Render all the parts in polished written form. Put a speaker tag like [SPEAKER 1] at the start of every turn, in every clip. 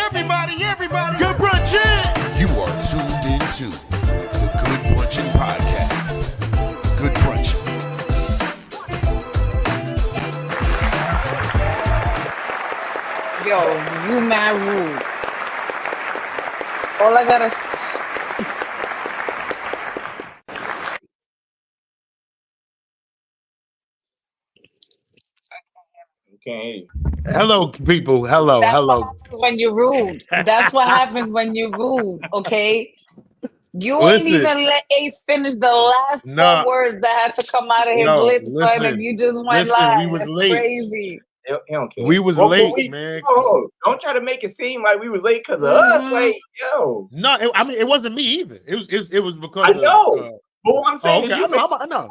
[SPEAKER 1] Everybody. Good Brunchin.
[SPEAKER 2] You are tuned into the Good Brunchin Podcast. Good Brunchin.
[SPEAKER 3] Yo, you mad rude. All I gotta
[SPEAKER 4] Okay.
[SPEAKER 1] Hello, people. Hello.
[SPEAKER 3] when you're rude. That's what happens when you're rude, okay? You
[SPEAKER 1] Listen.
[SPEAKER 3] ain't even let Ace finish the last four words that had to come out of his lips, and you just went live.
[SPEAKER 1] We was
[SPEAKER 3] That's
[SPEAKER 1] late.
[SPEAKER 3] crazy.
[SPEAKER 4] He don't care.
[SPEAKER 1] We was late, man.
[SPEAKER 4] Don't try to make it seem like we was late because of us. Like, yo.
[SPEAKER 1] No, it wasn't me either. It was because
[SPEAKER 4] I know. But what I'm saying is
[SPEAKER 1] I know.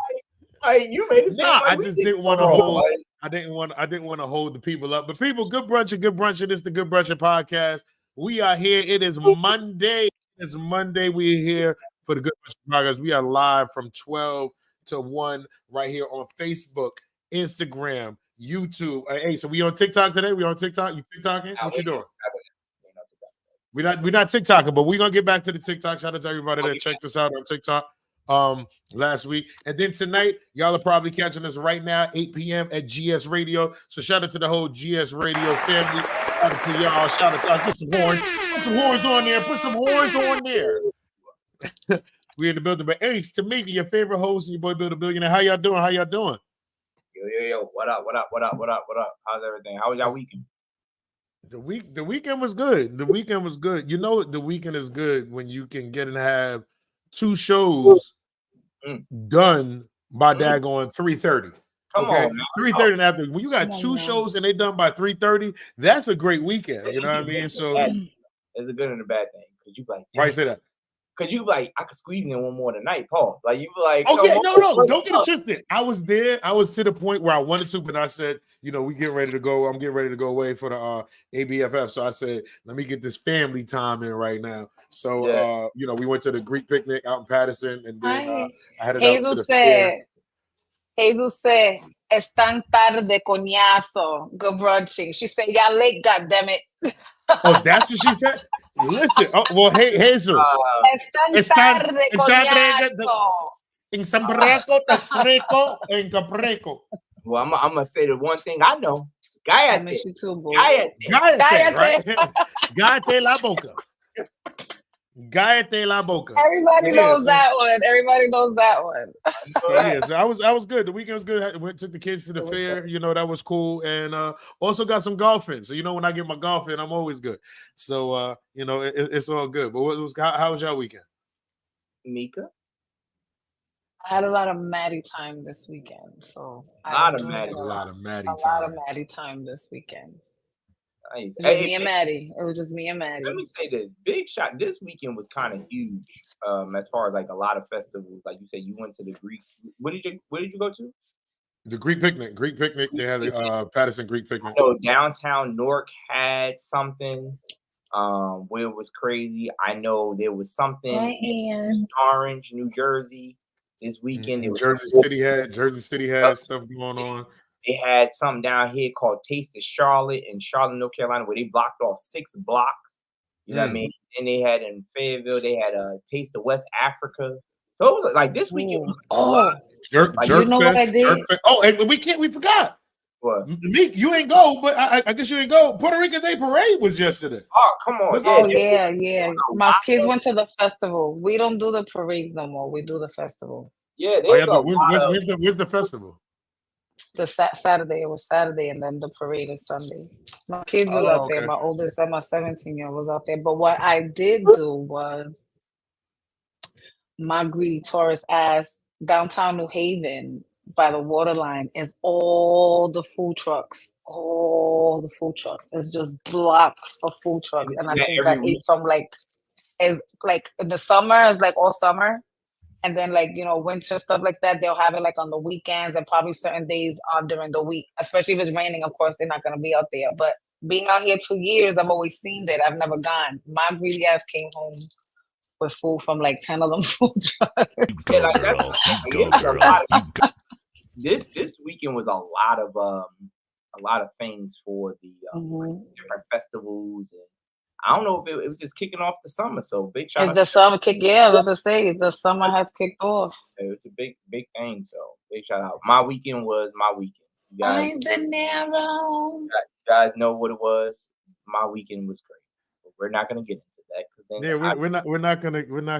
[SPEAKER 4] Like, you made it seem like
[SPEAKER 1] I just didn't want to hold. I didn't want to hold the people up. But people, Good Brunchin. This is the Good Brunchin Podcast. We are here. It is Monday. It's Monday. We're here for the Good Brunchin Podcast. We are live from 12 to 1 right here on Facebook, Instagram, YouTube. Hey, so we on TikTok today? We on TikTok? You TikToking? What you doing? We're not TikToking, but we're gonna get back to the TikTok. Shout out to everybody that checked us out on TikTok last week. And then tonight, y'all are probably catching us right now, 8 p.m. at GS Radio. So shout out to the whole GS Radio family. Shout out to y'all. Shout out to y'all. Put some horns on there. Put some horns on there. We in the building. But Ace, Tamika, your favorite host, your boy Build a Billionaire. How y'all doing?
[SPEAKER 4] Yo. What up? How's everything? How was y'all weekend?
[SPEAKER 1] The weekend was good. You know, the weekend is good when you can get and have two shows done by daggone 3:30.
[SPEAKER 4] Come on,
[SPEAKER 1] 3:30 in the afternoon. When you got two shows and they done by 3:30, that's a great weekend. You know what I mean? So
[SPEAKER 4] it's a good and a bad thing because you like
[SPEAKER 1] why you say that?
[SPEAKER 4] Because you like, I could squeeze in one more tonight, Paul. Like you like,
[SPEAKER 1] no, don't get it twisted. I was there. I was to the point where I wanted to, but I said, we getting ready to go. I'm getting ready to go away for the ABFF. So I said, let me get this family time in right now. So we went to the Greek picnic out in Patterson, and then I headed out to the fair.
[SPEAKER 3] Jesus said, "Es tan tarde, coñazo." Good brunching. She said, "Y'all late, goddammit."
[SPEAKER 1] Oh, that's what she said. Listen, hey, Hazel.
[SPEAKER 3] Es tan tarde, coñazo.
[SPEAKER 1] En San Breco, Texreco, en Capreco.
[SPEAKER 4] Well, I'm gonna say the one thing I know. Cállate.
[SPEAKER 3] I miss you too, boy.
[SPEAKER 1] Cállate la boca. Cállate la boca.
[SPEAKER 3] Everybody knows that one.
[SPEAKER 1] So I was good. The weekend was good. I took the kids to the fair. Good. That was cool. And also got some golf in. So when I get my golf in, I'm always good. So it's all good. But how was your weekend?
[SPEAKER 4] Mika?
[SPEAKER 3] I had a lot of Maddie time this weekend. So
[SPEAKER 1] a lot of Maddie time
[SPEAKER 3] this weekend.
[SPEAKER 4] Nice.
[SPEAKER 3] It was just me and Maddie.
[SPEAKER 4] Let me say this. Big shot this weekend was kind of huge. As far as like a lot of festivals. Like you said, you went to the Greek. Where did you go to?
[SPEAKER 1] The Greek picnic. They had a Patterson Greek picnic.
[SPEAKER 4] I know downtown Newark had something where it was crazy. I know there was something in Orange, New Jersey this weekend.
[SPEAKER 1] Jersey City had stuff going on.
[SPEAKER 4] They had something down here called Taste of Charlotte in Charlotte, North Carolina, where they blocked off 6 blocks. You know what I mean? And they had in Fayetteville, they had a Taste of West Africa. So it was like this weekend.
[SPEAKER 1] Jerk
[SPEAKER 3] you know
[SPEAKER 1] fest,
[SPEAKER 3] what I did?
[SPEAKER 1] And we forgot.
[SPEAKER 4] What?
[SPEAKER 1] Meek, you ain't go, but I guess you ain't go. Puerto Rican Day Parade was yesterday.
[SPEAKER 4] Oh, come on.
[SPEAKER 3] Yeah. My kids went to the festival. We don't do the parades no more. We do the festival.
[SPEAKER 4] Yeah,
[SPEAKER 1] where's the festival?
[SPEAKER 3] The Saturday. It was Saturday, and then the parade is Sunday. My kids was out there. My oldest and my 17-year-old was out there. But what I did do was my greedy tourist ass downtown New Haven by the waterline is all the food trucks. It's just blocks of food trucks. And I think I ate from in the summer, it's like all summer. And then winter stuff like that, they'll have it like on the weekends and probably certain days during the week. Especially if it's raining, of course, they're not going to be out there. But being out here 2 years, I've always seen that. I've never gone. My greedy ass came home with food from 10 of them food trucks.
[SPEAKER 4] This weekend was a lot of things for the different festivals, and I don't know if it was just kicking off the summer. So big shout
[SPEAKER 3] It's
[SPEAKER 4] out.
[SPEAKER 3] the summer kick. Yeah, let's just say the summer has kicked off.
[SPEAKER 4] It was a big thing. So big shout out. My weekend was my weekend. You guys,
[SPEAKER 3] I'm De Niro.
[SPEAKER 4] you guys know what it was. My weekend was great. But we're not gonna get into that because then
[SPEAKER 1] we're not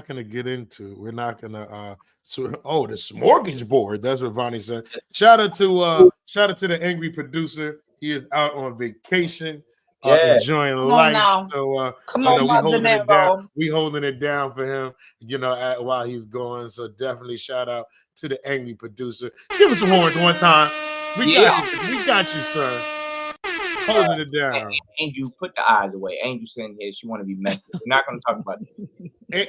[SPEAKER 1] gonna get into. We're not gonna. The smorgasbord. That's what Vonnie said. Shout out to the angry producer. He is out on vacation. Enjoying life.
[SPEAKER 3] Now.
[SPEAKER 1] So
[SPEAKER 3] come on,
[SPEAKER 1] we holding
[SPEAKER 3] De
[SPEAKER 1] it down.
[SPEAKER 3] Niro.
[SPEAKER 1] We holding it down for him, while he's going. So definitely shout out to the angry producer. Give us some horns one time. We got you, sir. Holding it down.
[SPEAKER 4] Angel, put the eyes away. Angel sitting here. She want to be messy. We're not going to talk about this.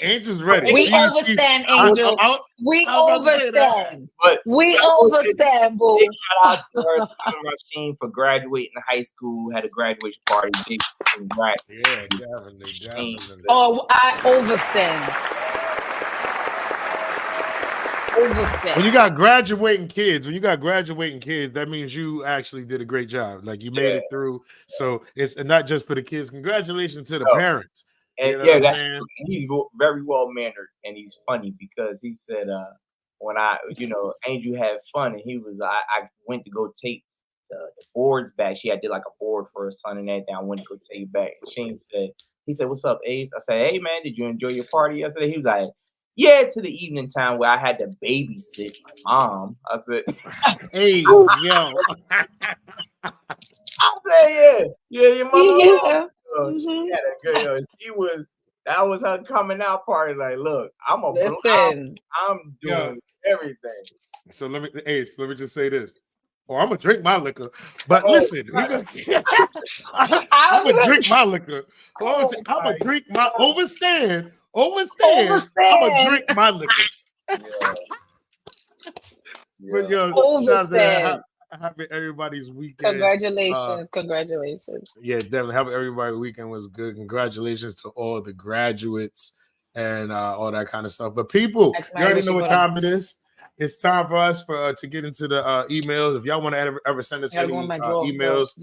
[SPEAKER 1] Angel's ready.
[SPEAKER 3] We understand, Angel. We understand. We understand, boo.
[SPEAKER 4] Shout out to her, Machine, for graduating high school. Had a graduation party. Big congrats.
[SPEAKER 1] Yeah, definitely.
[SPEAKER 3] Oh, I understand.
[SPEAKER 1] When you got graduating kids, that means you actually did a great job. Like you made it through. So it's not just for the kids. Congratulations to the parents.
[SPEAKER 4] And he's very well mannered and he's funny because he said when Angel had fun and he was I went to go take the boards back. She had did like a board for her son and everything. I went to go take it back. He said, "What's up, Ace?" I said, "Hey man, did you enjoy your party yesterday?" He was like, "Yeah, to the evening time where I had to babysit my mom." I said,
[SPEAKER 1] "Hey, yo."
[SPEAKER 4] I said, "Yeah, your mother."
[SPEAKER 3] Mm-hmm.
[SPEAKER 4] That was her coming out party. Like, look, I'm doing everything.
[SPEAKER 1] So let me just say this. Or I'm gonna drink my liquor. But listen, I'm gonna drink my liquor. I'm gonna drink my overstand. I'm gonna drink my liquor. But shout out happy everybody's weekend.
[SPEAKER 3] Congratulations.
[SPEAKER 1] Yeah, definitely. Happy everybody's weekend was good. Congratulations to all the graduates and all that kind of stuff. But people, you already know what time it is. It's time for us to get into the emails. If y'all want to ever send us any emails,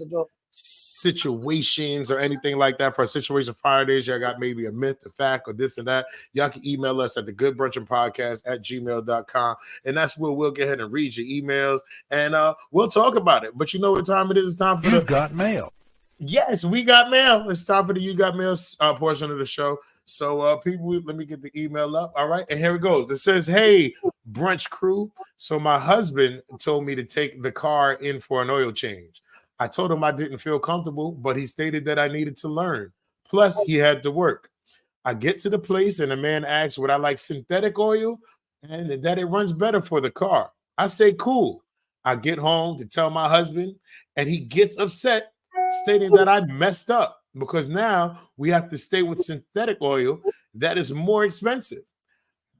[SPEAKER 1] situations, or anything like that for Situation Fridays, y'all got maybe a myth, a fact, or this and that, y'all can email us at thegoodbrunchinpodcast@gmail.com. And that's where we'll go ahead and read your emails and we'll talk about it. But you know what time it is? It's time for
[SPEAKER 2] got mail.
[SPEAKER 1] Yes, we got mail. It's time for the You Got Mail portion of the show. So, people, let me get the email up. All right, and here it goes. It says, "Hey, brunch crew. So my husband told me to take the car in for an oil change. I told him I didn't feel comfortable, but he stated that I needed to learn. Plus, he had to work. I get to the place, and the man asks, would I like synthetic oil and that it runs better for the car? I say, cool. I get home to tell my husband, and he gets upset, stating that I messed up because now we have to stay with synthetic oil that is more expensive.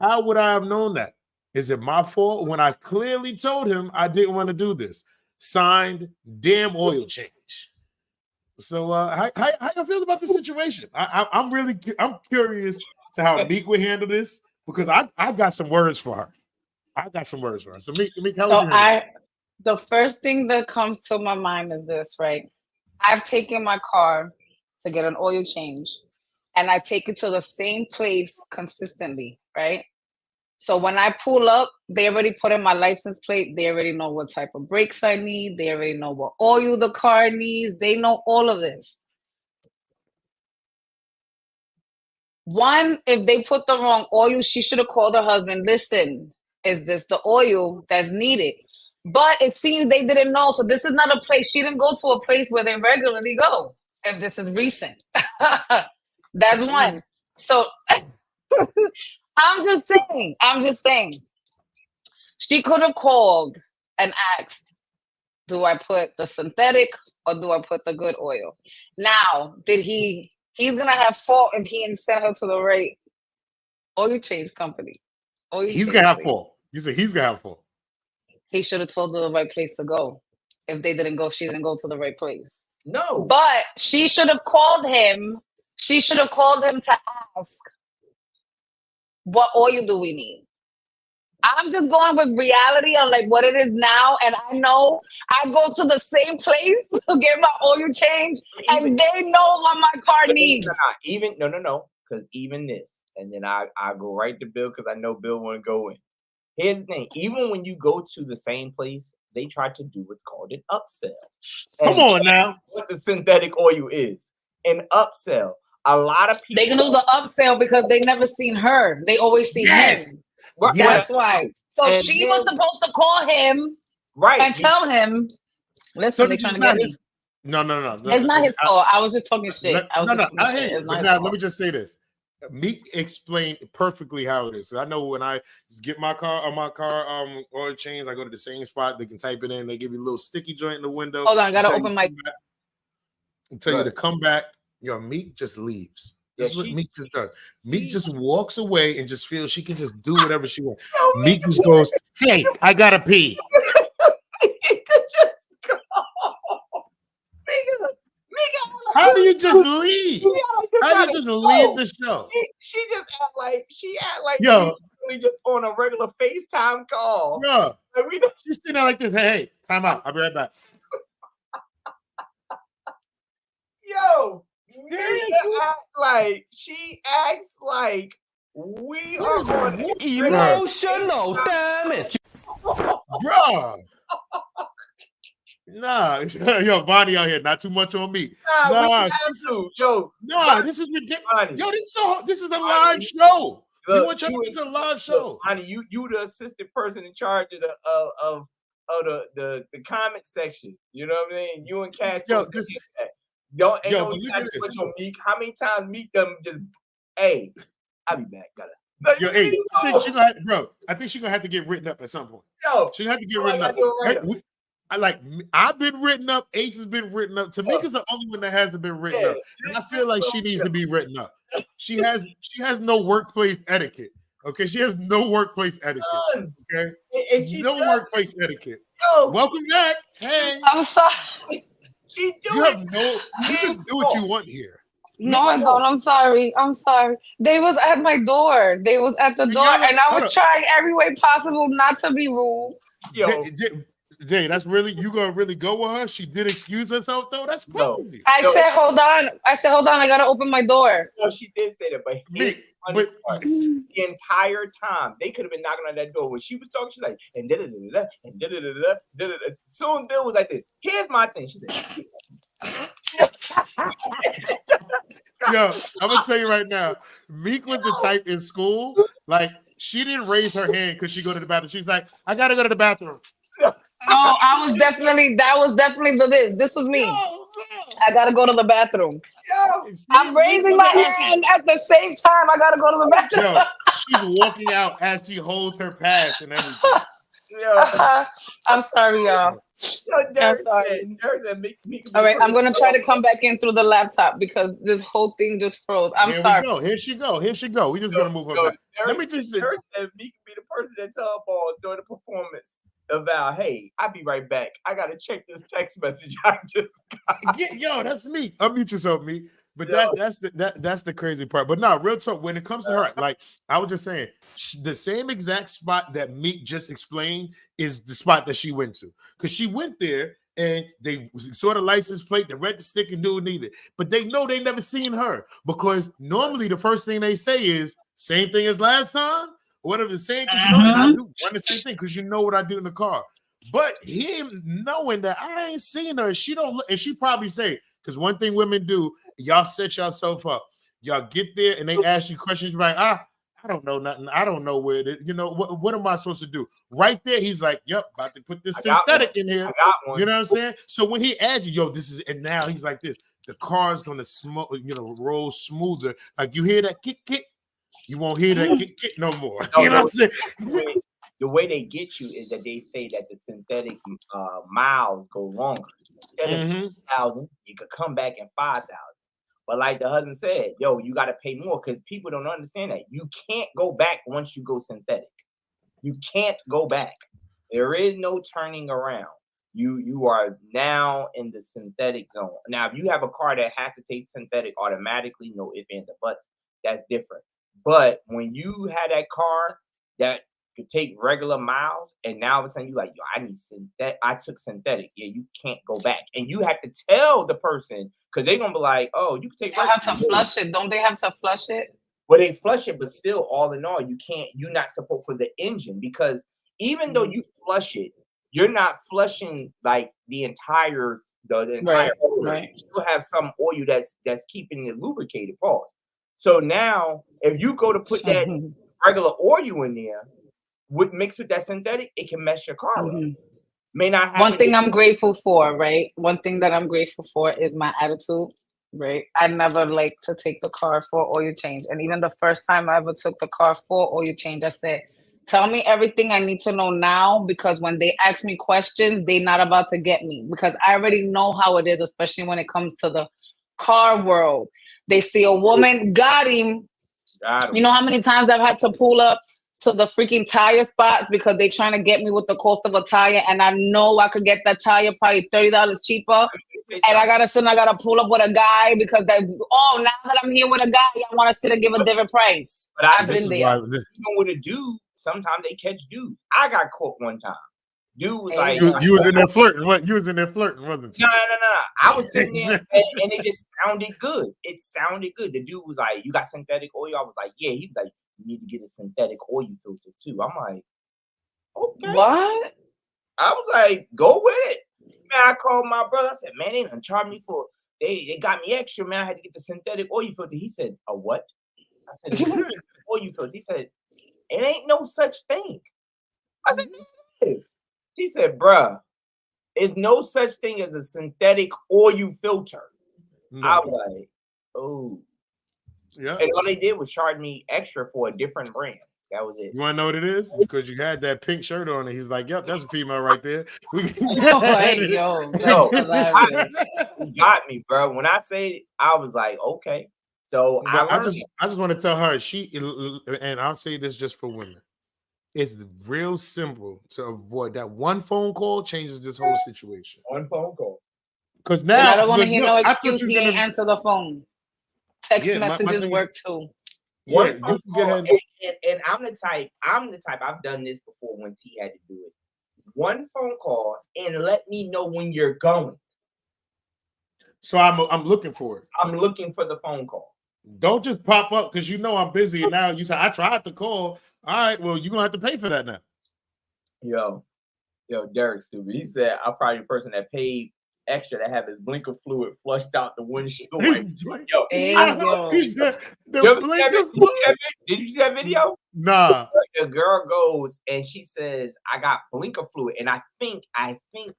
[SPEAKER 1] How would I have known that? Is it my fault when I clearly told him I didn't want to do this? Signed, damn oil change." So how you feel about the situation? I'm curious to how Meek would handle this because I got some words for her. So Meek,
[SPEAKER 3] the first thing that comes to my mind is this, right? I've taken my car to get an oil change and I take it to the same place consistently, right? So when I pull up, they already put in my license plate. They already know what type of brakes I need. They already know what oil the car needs. They know all of this. One, if they put the wrong oil, she should have called her husband. Listen, is this the oil that's needed? But it seems they didn't know. So this is not a place. She didn't go to a place where they regularly go. If this is recent. That's one. So I'm just saying. She could have called and asked, do I put the synthetic or do I put the good oil? Now, he's going to have fault if he didn't send her to the right oil change company.
[SPEAKER 1] He's going to have fault. You said he's going to have fault.
[SPEAKER 3] He should have told her the right place to go. If she didn't go to the right place.
[SPEAKER 4] No.
[SPEAKER 3] But she should have called him. She should have called him to ask, what oil do we need? I'm just going with reality on like what it is now, and I know I go to the same place to get my oil change, and they know what my car needs.
[SPEAKER 4] Even no, because even this, and then I go right to Bill because I know Bill want to go in. Here's the thing: even when you go to the same place, they try to do what's called an upsell.
[SPEAKER 1] Come on now,
[SPEAKER 4] what the synthetic oil is an upsell. A lot of people
[SPEAKER 3] they can do the upsell because they never seen her; they always see him.
[SPEAKER 4] Right.
[SPEAKER 3] That's why. So and she was supposed to call him, and tell him. Listen, they're trying to get me.
[SPEAKER 1] No.
[SPEAKER 3] It's not his fault. I was just talking shit.
[SPEAKER 1] I hate it. But now let me just say this. Meek explained perfectly how it is. I know when I get my car oil change, I go to the same spot. They can type it in. They give you a little sticky joint in the window.
[SPEAKER 3] Hold on, I gotta open my.
[SPEAKER 1] Tell you to come back. Yo, Meek just leaves. This is what Meek just does. Meek just walks away and just feels she can just do whatever she wants. Meek just goes, "Hey, I gotta pee."
[SPEAKER 4] He could just go.
[SPEAKER 1] How do you just leave? How do you just leave the show?
[SPEAKER 4] She just act like
[SPEAKER 1] yo,
[SPEAKER 4] we just on a regular FaceTime call.
[SPEAKER 1] Yeah, like she's sitting there like this. Hey, time out. I'll be right back.
[SPEAKER 4] Yo. She acts like we are on
[SPEAKER 5] emotional damage,
[SPEAKER 1] bro. Nah, yo, Bonnie out here, not too much on me. This is ridiculous. Yo, this is a live show. It's a live show.
[SPEAKER 4] Bonnie, you the assistant person in charge of the comment section. You know what I mean? You and Cat. No much on Meek. How many times Meek them just, hey, I'll be back.
[SPEAKER 1] Yo, hey, I think she's gonna have to get written up at some point.
[SPEAKER 4] Yo,
[SPEAKER 1] she have to get written up. I've been written up. Ace has been written up. Tamika's the only one that hasn't been written up. And I feel like she needs to be written up. She has no workplace etiquette. Okay, she has no workplace etiquette. Okay, and no workplace etiquette. Yo, welcome back. Hey,
[SPEAKER 3] I'm sorry.
[SPEAKER 1] You just do what you want here.
[SPEAKER 3] No, I don't. I'm sorry. They was at my door. They was at the door, and I was trying every way possible not to be rude.
[SPEAKER 1] Yo, Jay, that's really you gonna really go with her? She did excuse herself though. That's crazy.
[SPEAKER 3] I said, hold on. I gotta open my door.
[SPEAKER 4] No, she did say that, but the entire time they could have been knocking on that door when she was talking. She's like, and soon Bill was like this. Here's my thing. She said,
[SPEAKER 1] yo, I'm gonna tell you right now, Meek was the type in school, like she didn't raise her hand because she go to the bathroom. She's like, I gotta go to the bathroom.
[SPEAKER 3] Oh, that was definitely this. This was me. I gotta go to the bathroom. I'm raising my hand at the same time. I gotta go to the bathroom.
[SPEAKER 1] She's walking out as she holds her pass and everything.
[SPEAKER 3] I'm sorry, y'all. I'm sorry. All right, I'm gonna try to come back in through the laptop because this whole thing just froze. I'm sorry.
[SPEAKER 1] Here she go. We just gonna move her back. Let me just say,
[SPEAKER 4] Meek can be the person that tell Paul during the performance. About, hey, I'll be right back. I gotta check this text message I just got.
[SPEAKER 1] Yo, that's me. Unmute yourself, me. But that's the crazy part. But no, real talk. When it comes to her, like I was just saying, the same exact spot that Meek just explained is the spot that she went to, because she went there and they saw the license plate, they read the stick and do it neither. But they know they never seen her because normally the first thing they say is same thing as last time. Whatever the same thing, I do one the same thing because you know what I do in the car. But him knowing that I ain't seen her, she don't look, and she probably say, because one thing women do, y'all set yourself up. Y'all get there and they ask you questions like, I don't know nothing. I don't know where it, what am I supposed to do? Right there, he's like, yep, about to put this synthetic in here.
[SPEAKER 4] I got one.
[SPEAKER 1] You know what I'm saying? So when he adds you, and now he's like this, the car's gonna roll smoother. Like you hear that kick. You won't hear that get no more. You know what I'm saying?
[SPEAKER 4] The way they get you is that they say that the synthetic miles go longer. Instead of 2,000, you could come back in 5,000. But like the husband said, yo, you got to pay more because people don't understand that. You can't go back once you go synthetic. You can't go back. There is no turning around. You are now in the synthetic zone. Now, if you have a car that has to take synthetic automatically, no ifs, ands, or buts, that's different. But when you had that car that could take regular miles, and now all of a sudden you like, yo, I need synthetic. I took synthetic. Yeah, you can't go back, and you have to tell the person because they're gonna be like, oh, you can take.
[SPEAKER 3] They have to flush it. Don't they have to flush it?
[SPEAKER 4] Well, they flush it, but still, all in all, you can't. You're not supposed for the engine because even though you flush it, you're not flushing like the entire oil.
[SPEAKER 3] Right.
[SPEAKER 4] You still have some oil that's keeping it lubricated. Pause. So now, if you go to put that regular oil in there, mixed with that synthetic, it can mess your car up. May not happen.
[SPEAKER 3] One thing I'm grateful for, right? One thing that I'm grateful for is my attitude, right? I never like to take the car for oil change. And even the first time I ever took the car for oil change, I said, tell me everything I need to know now, because when they ask me questions, they're not about to get me, because I already know how it is, especially when it comes to the car world. They see a woman, got him. You know how many times I've had to pull up to the freaking tire spot because they're trying to get me with the cost of a tire, and I know I could get that tire probably $30 cheaper, and I gotta pull up with a guy because now that I'm here with a guy, I want to sit and give a different price.
[SPEAKER 4] But
[SPEAKER 3] I've been there.
[SPEAKER 4] You know what to do? Sometimes they catch dudes. I got caught one time. Dude was like,
[SPEAKER 1] you was in there flirting. What? You was in there flirting, wasn't you?
[SPEAKER 4] No. I was sitting there, and it just sounded good. It sounded good. The dude was like, "You got synthetic oil?" I was like, "Yeah." He was like, "You need to get a synthetic oil filter too." I'm like, "Okay."
[SPEAKER 3] What?
[SPEAKER 4] I was like, "Go with it." Man, I called my brother. I said, "Man, they done charged me for. They got me extra. Man, I had to get the synthetic oil filter." He said, "A what?" I said, "Oil filter." He said, "It ain't no such thing." I said, "It is." He said, "Bruh, there's no such thing as a synthetic oil filter." No. I was like, "Oh." Yeah. And all they did was charge me extra for a different brand. That was it.
[SPEAKER 1] You want to know what it is? Because you had that pink shirt on, and he's like, "Yep, that's a female right there."
[SPEAKER 3] You
[SPEAKER 4] got me, bro. When I say it, I was like, "Okay." So
[SPEAKER 1] I just want to tell her and I'll say this just for women. It's real simple to avoid that. One phone call changes this whole situation.
[SPEAKER 4] One phone call.
[SPEAKER 1] Because now
[SPEAKER 3] I don't want to hear no excuse. He ain't answer the phone. Text messages work too.
[SPEAKER 4] One phone call, and I'm the type. I've done this before when T had to do it. One phone call and let me know when you're going.
[SPEAKER 1] So I'm looking for it.
[SPEAKER 4] I'm looking for the phone call.
[SPEAKER 1] Don't just pop up because you know I'm busy. And now you say I tried to call. All right, well, you're gonna have to pay for that now.
[SPEAKER 4] Yo, Derek stupid. He said I'm probably the person that paid extra to have his blinker fluid flushed out the windshield. Did you see that video?
[SPEAKER 1] Nah.
[SPEAKER 4] The girl goes and she says, "I got blinker fluid," and I think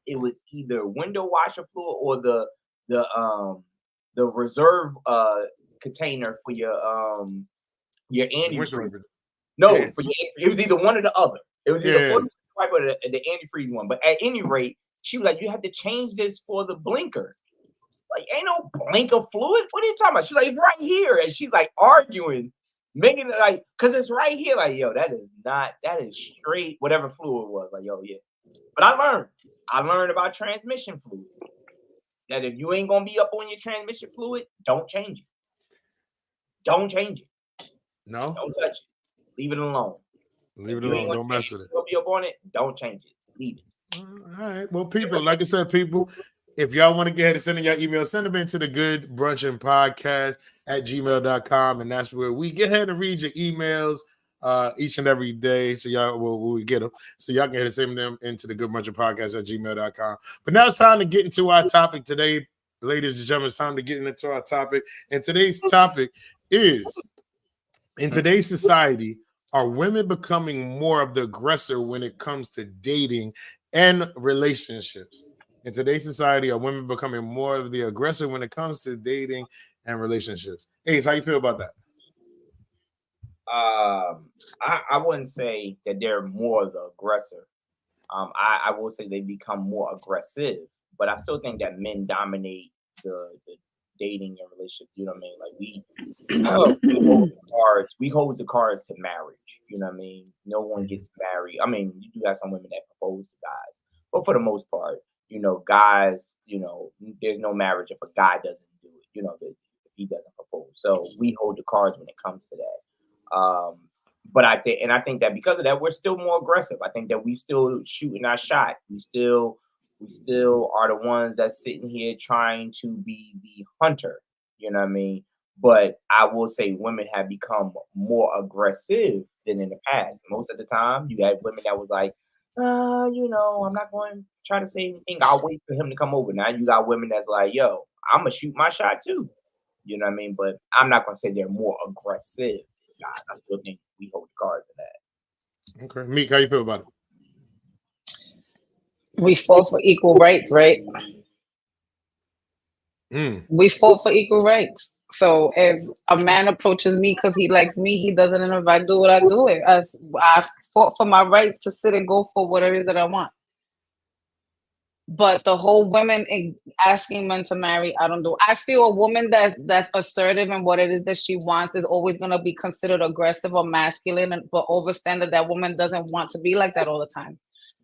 [SPEAKER 4] it was either window washer fluid or the reserve container for your antifreeze. No, it was either one or the other. It was either or the antifreeze one. But at any rate, she was like, "You had to change this for the blinker." Like, ain't no blinker fluid. What are you talking about? She's like, "It's right here," and she's like arguing, making it like, "Cause it's right here." Like, yo, that is straight whatever fluid was. Like, yo, yeah. But I learned about transmission fluid. That if you ain't gonna be up on your transmission fluid, don't change it. Don't change it.
[SPEAKER 1] No,
[SPEAKER 4] don't touch it. Leave it alone.
[SPEAKER 1] Leave it alone. Don't mess with it.
[SPEAKER 4] Be up on it. Don't change it. Leave it.
[SPEAKER 1] All right. Well, people, like I said, people, if y'all want to get ahead and send in your email, send them into the Good Brunchin Podcast at gmail.com. And that's where we get ahead and read your emails each and every day. So y'all we get them. So y'all can send them into the Good Brunchin Podcast at gmail.com. But now it's time to get into our topic today. Ladies and gentlemen, it's time to get into our topic. And today's topic is, in today's society, are women becoming more of the aggressor when it comes to dating and relationships? In today's society, are women becoming more of the aggressor when it comes to dating and relationships? Ace, how you feel about that?
[SPEAKER 4] I wouldn't say that they're more the aggressor. I will say they become more aggressive, but I still think that men dominate the dating and relationship. You know what I mean? Like we hold the cards to marriage. You know what I mean? No one gets married. I mean, you do have some women that propose to guys, but for the most part, guys, there's no marriage if a guy doesn't do it. If he doesn't propose. So we hold the cards when it comes to that. But I think that because of that, we're still more aggressive. I think that we still shooting our shot. We still are the ones that's sitting here trying to be the hunter. You know what I mean? But I will say women have become more aggressive than in the past. Most of the time, you had women that was like, I'm not going to try to say anything. I'll wait for him to come over. Now you got women that's like, yo, I'm going to shoot my shot too. You know what I mean? But I'm not going to say they're more aggressive guys. I still think we hold the cards in that.
[SPEAKER 1] Okay. Meek, how you feel about it?
[SPEAKER 3] We fought for equal rights, right? We fought for equal rights. So if a man approaches me because he likes me, he doesn't. And if I do what I do, I fought for my rights to sit and go for what it is that I want. But the whole women asking men to marry, I don't do. I feel a woman that's assertive in what it is that she wants is always going to be considered aggressive or masculine, but overstand that woman doesn't want to be like that all the time.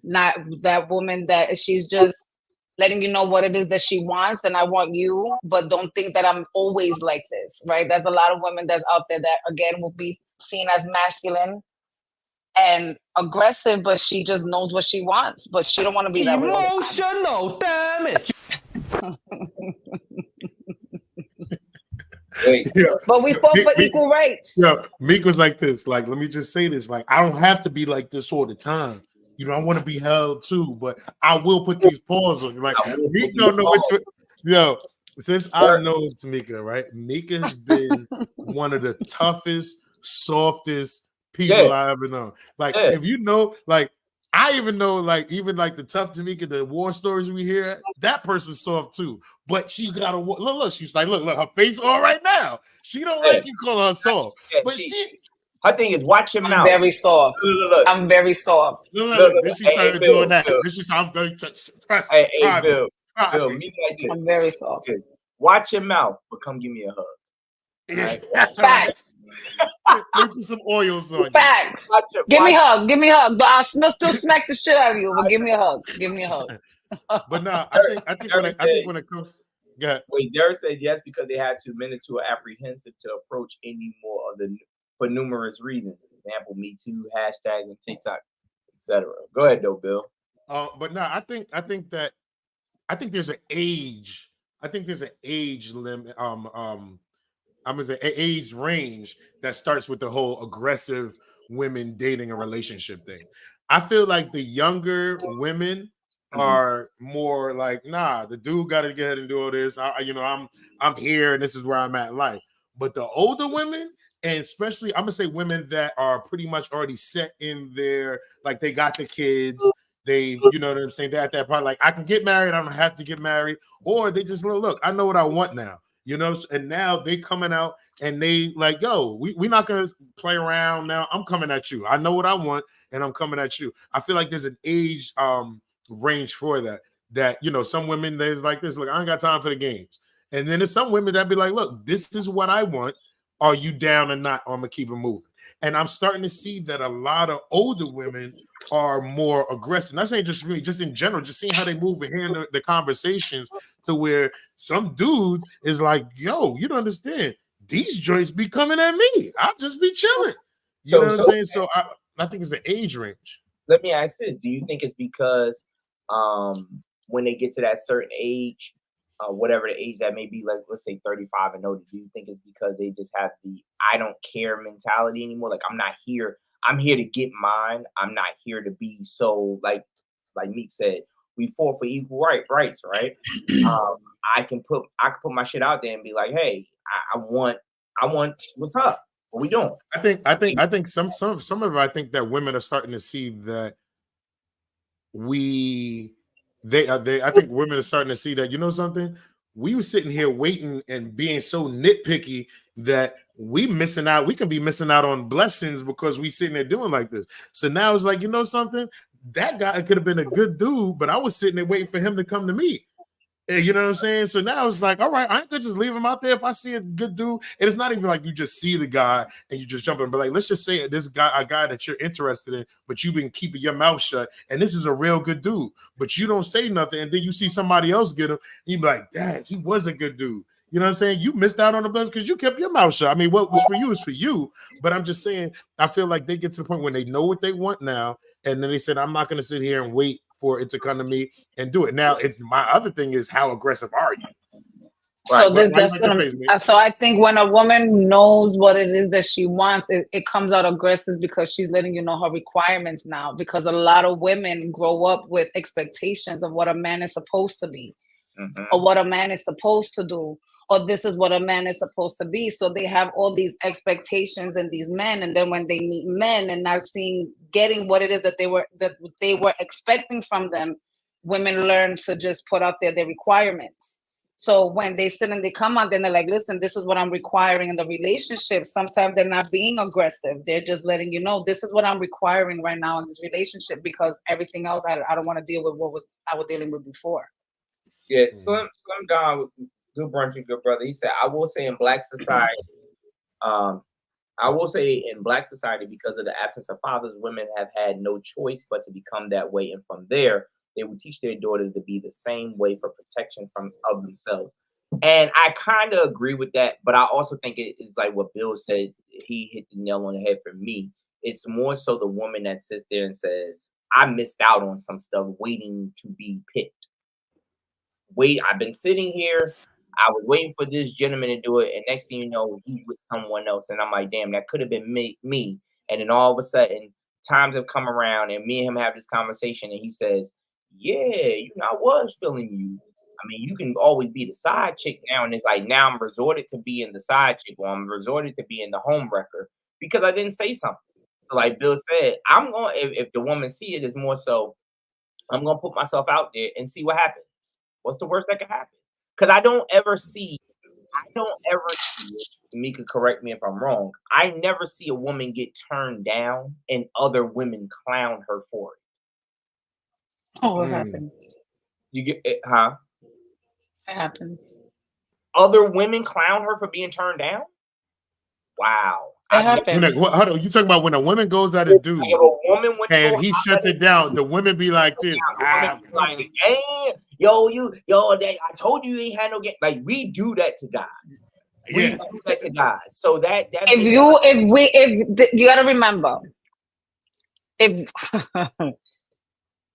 [SPEAKER 3] Not that woman that she's just letting you know what it is that she wants, and I want you, but don't think that I'm always like this, right? There's a lot of women that's out there that, again, will be seen as masculine and aggressive, but she just knows what she wants, but she don't want to be that way all the time.
[SPEAKER 5] Emotional damage.
[SPEAKER 3] But we fought for equal rights.
[SPEAKER 1] Yeah, Meek was like this. Like, let me just say this. Like, I don't have to be like this all the time. I want to be held too, but I will put these paws on you. Like, Meek don't know what yo. Since I know Tamika, right? Mika has been one of the toughest, softest people I ever known. Like, if you know, like, I even know, like, even like the tough Tamika, the war stories we hear, that person's soft too. But she got a look. She's like, look, her face all right now. She don't like you calling her soft, but
[SPEAKER 4] her thing is watch your mouth.
[SPEAKER 3] I'm very soft.
[SPEAKER 4] Look.
[SPEAKER 3] I'm very soft.
[SPEAKER 1] Look. Then she started doing that. Then she said, I'm very
[SPEAKER 4] Bill,
[SPEAKER 3] I'm very soft.
[SPEAKER 4] Watch your mouth, but come give me a hug.
[SPEAKER 3] Right? Facts.
[SPEAKER 1] Put some oils on.
[SPEAKER 3] Facts. Give me a hug. Give me a hug. I'll still smack the shit out of you, but give me a hug. Give me a hug.
[SPEAKER 1] But no, I think when it comes. Yeah.
[SPEAKER 4] Wait, Derek said yes because they had too many too apprehensive to approach any more of the for numerous reasons. For example, Me Too, hashtags, and TikTok, etc. Go ahead, though, Bill.
[SPEAKER 1] But no, I think there's an age. I think there's an age limit. I'm gonna say an age range that starts with the whole aggressive women dating a relationship thing. I feel like the younger women are more like, nah, the dude got to get ahead and do all this. I'm here and this is where I'm at in life. But the older women, and especially I'm gonna say women that are pretty much already set in their, like, they got the kids, they, you know what I'm saying, they're at that part, like, I can get married, I don't have to get married, or they just look, I know what I want now, and now they coming out and they like, yo, we're not gonna play around now. I'm coming at you. I know what I want and I'm coming at you. I feel like there's an age range for that some women, there's like this, look, I ain't got time for the games. And then there's some women that be like, look, this is what I want. Are you down or not? Or I'm gonna keep it moving. And I'm starting to see that a lot of older women are more aggressive. Not saying just really, just in general, just seeing how they move and hearing the conversations, to where some dude is like, yo, you don't understand. These joints be coming at me. I'll just be chilling. You know what I'm saying? So I think it's an age range.
[SPEAKER 4] Let me ask this. Do you think it's because when they get to that certain age, whatever the age that may be, like let's say 35 and older, do you think it's because they just have the I don't care mentality anymore? Like, I'm here to get mine. I'm not here to be so like Meek said, we fought for equal rights, right? I can put my shit out there and be like, hey, I want what's up? What we doing?
[SPEAKER 1] I think some of it, I think that women are starting to see that I think women are starting to see that, you know something? We were sitting here waiting and being so nitpicky that we missing out. We can be missing out on blessings because we sitting there doing like this. So now it's like, you know something? That guy could have been a good dude, but I was sitting there waiting for him to come to me. You know what I'm saying? So now it's like, all right, I ain't gonna just leave him out there if I see a good dude. And it's not even like you just see the guy and you just jump in, but like, let's just say this guy, a guy that you're interested in, but you've been keeping your mouth shut, and this is a real good dude, but you don't say nothing, and then you see somebody else get him, and you be like, dang, he was a good dude. You know what I'm saying? You missed out on the blessing because you kept your mouth shut. I mean, what was for you is for you. But I'm just saying, I feel like they get to the point when they know what they want now, and then they said, I'm not going to sit here and wait for it to come to me and do it. Now, it's my other thing is, how aggressive are you?
[SPEAKER 3] Right. So that's what so I think when a woman knows what it is that she wants, it comes out aggressive because she's letting you know her requirements now. Because a lot of women grow up with expectations of what a man is supposed to be, or what a man is supposed to do, or this is what a man is supposed to be. So they have all these expectations in these men, and then when they meet men and not getting what it is that they were expecting from them, women learn to just put out their requirements. So when they sit and they come out, then they're like, listen, this is what I'm requiring in the relationship. Sometimes they're not being aggressive. They're just letting you know, this is what I'm requiring right now in this relationship, because everything else, I don't want to deal with what I was dealing with before.
[SPEAKER 4] Yeah, Slim Don, good Brunchin, good brother. He said, I will say in Black society, because of the absence of fathers, women have had no choice but to become that way. And from there, they will teach their daughters to be the same way for protection of themselves. And I kind of agree with that, but I also think it's like what Bill said. He hit the nail on the head for me. It's more so the woman that sits there and says, I missed out on some stuff waiting to be picked. I've been sitting here. I was waiting for this gentleman to do it. And next thing you know, he's with someone else. And I'm like, damn, that could have been me. And then all of a sudden, times have come around and me and him have this conversation. And he says, yeah, I was feeling you. I mean, you can always be the side chick now. And it's like, now I'm resorted to being the side chick, or I'm resorted to being the home wrecker because I didn't say something. So like Bill said, I'm going, if the woman see it, it's more so, I'm going to put myself out there and see what happens. What's the worst that could happen? Because I don't ever see, Mika, correct me if I'm wrong, I never see a woman get turned down and other women clown her for it.
[SPEAKER 3] Oh, what happens?
[SPEAKER 4] You get it, huh?
[SPEAKER 3] It happens.
[SPEAKER 4] Other women clown her for being turned down? Wow.
[SPEAKER 3] It happens.
[SPEAKER 1] Hold on, you talking about when a woman goes at a dude and he shuts it down, the women be like this.
[SPEAKER 4] Like, hey, I told you ain't had no game. Like, we do that to guys. We do that to guys. So that
[SPEAKER 3] if you gotta remember, if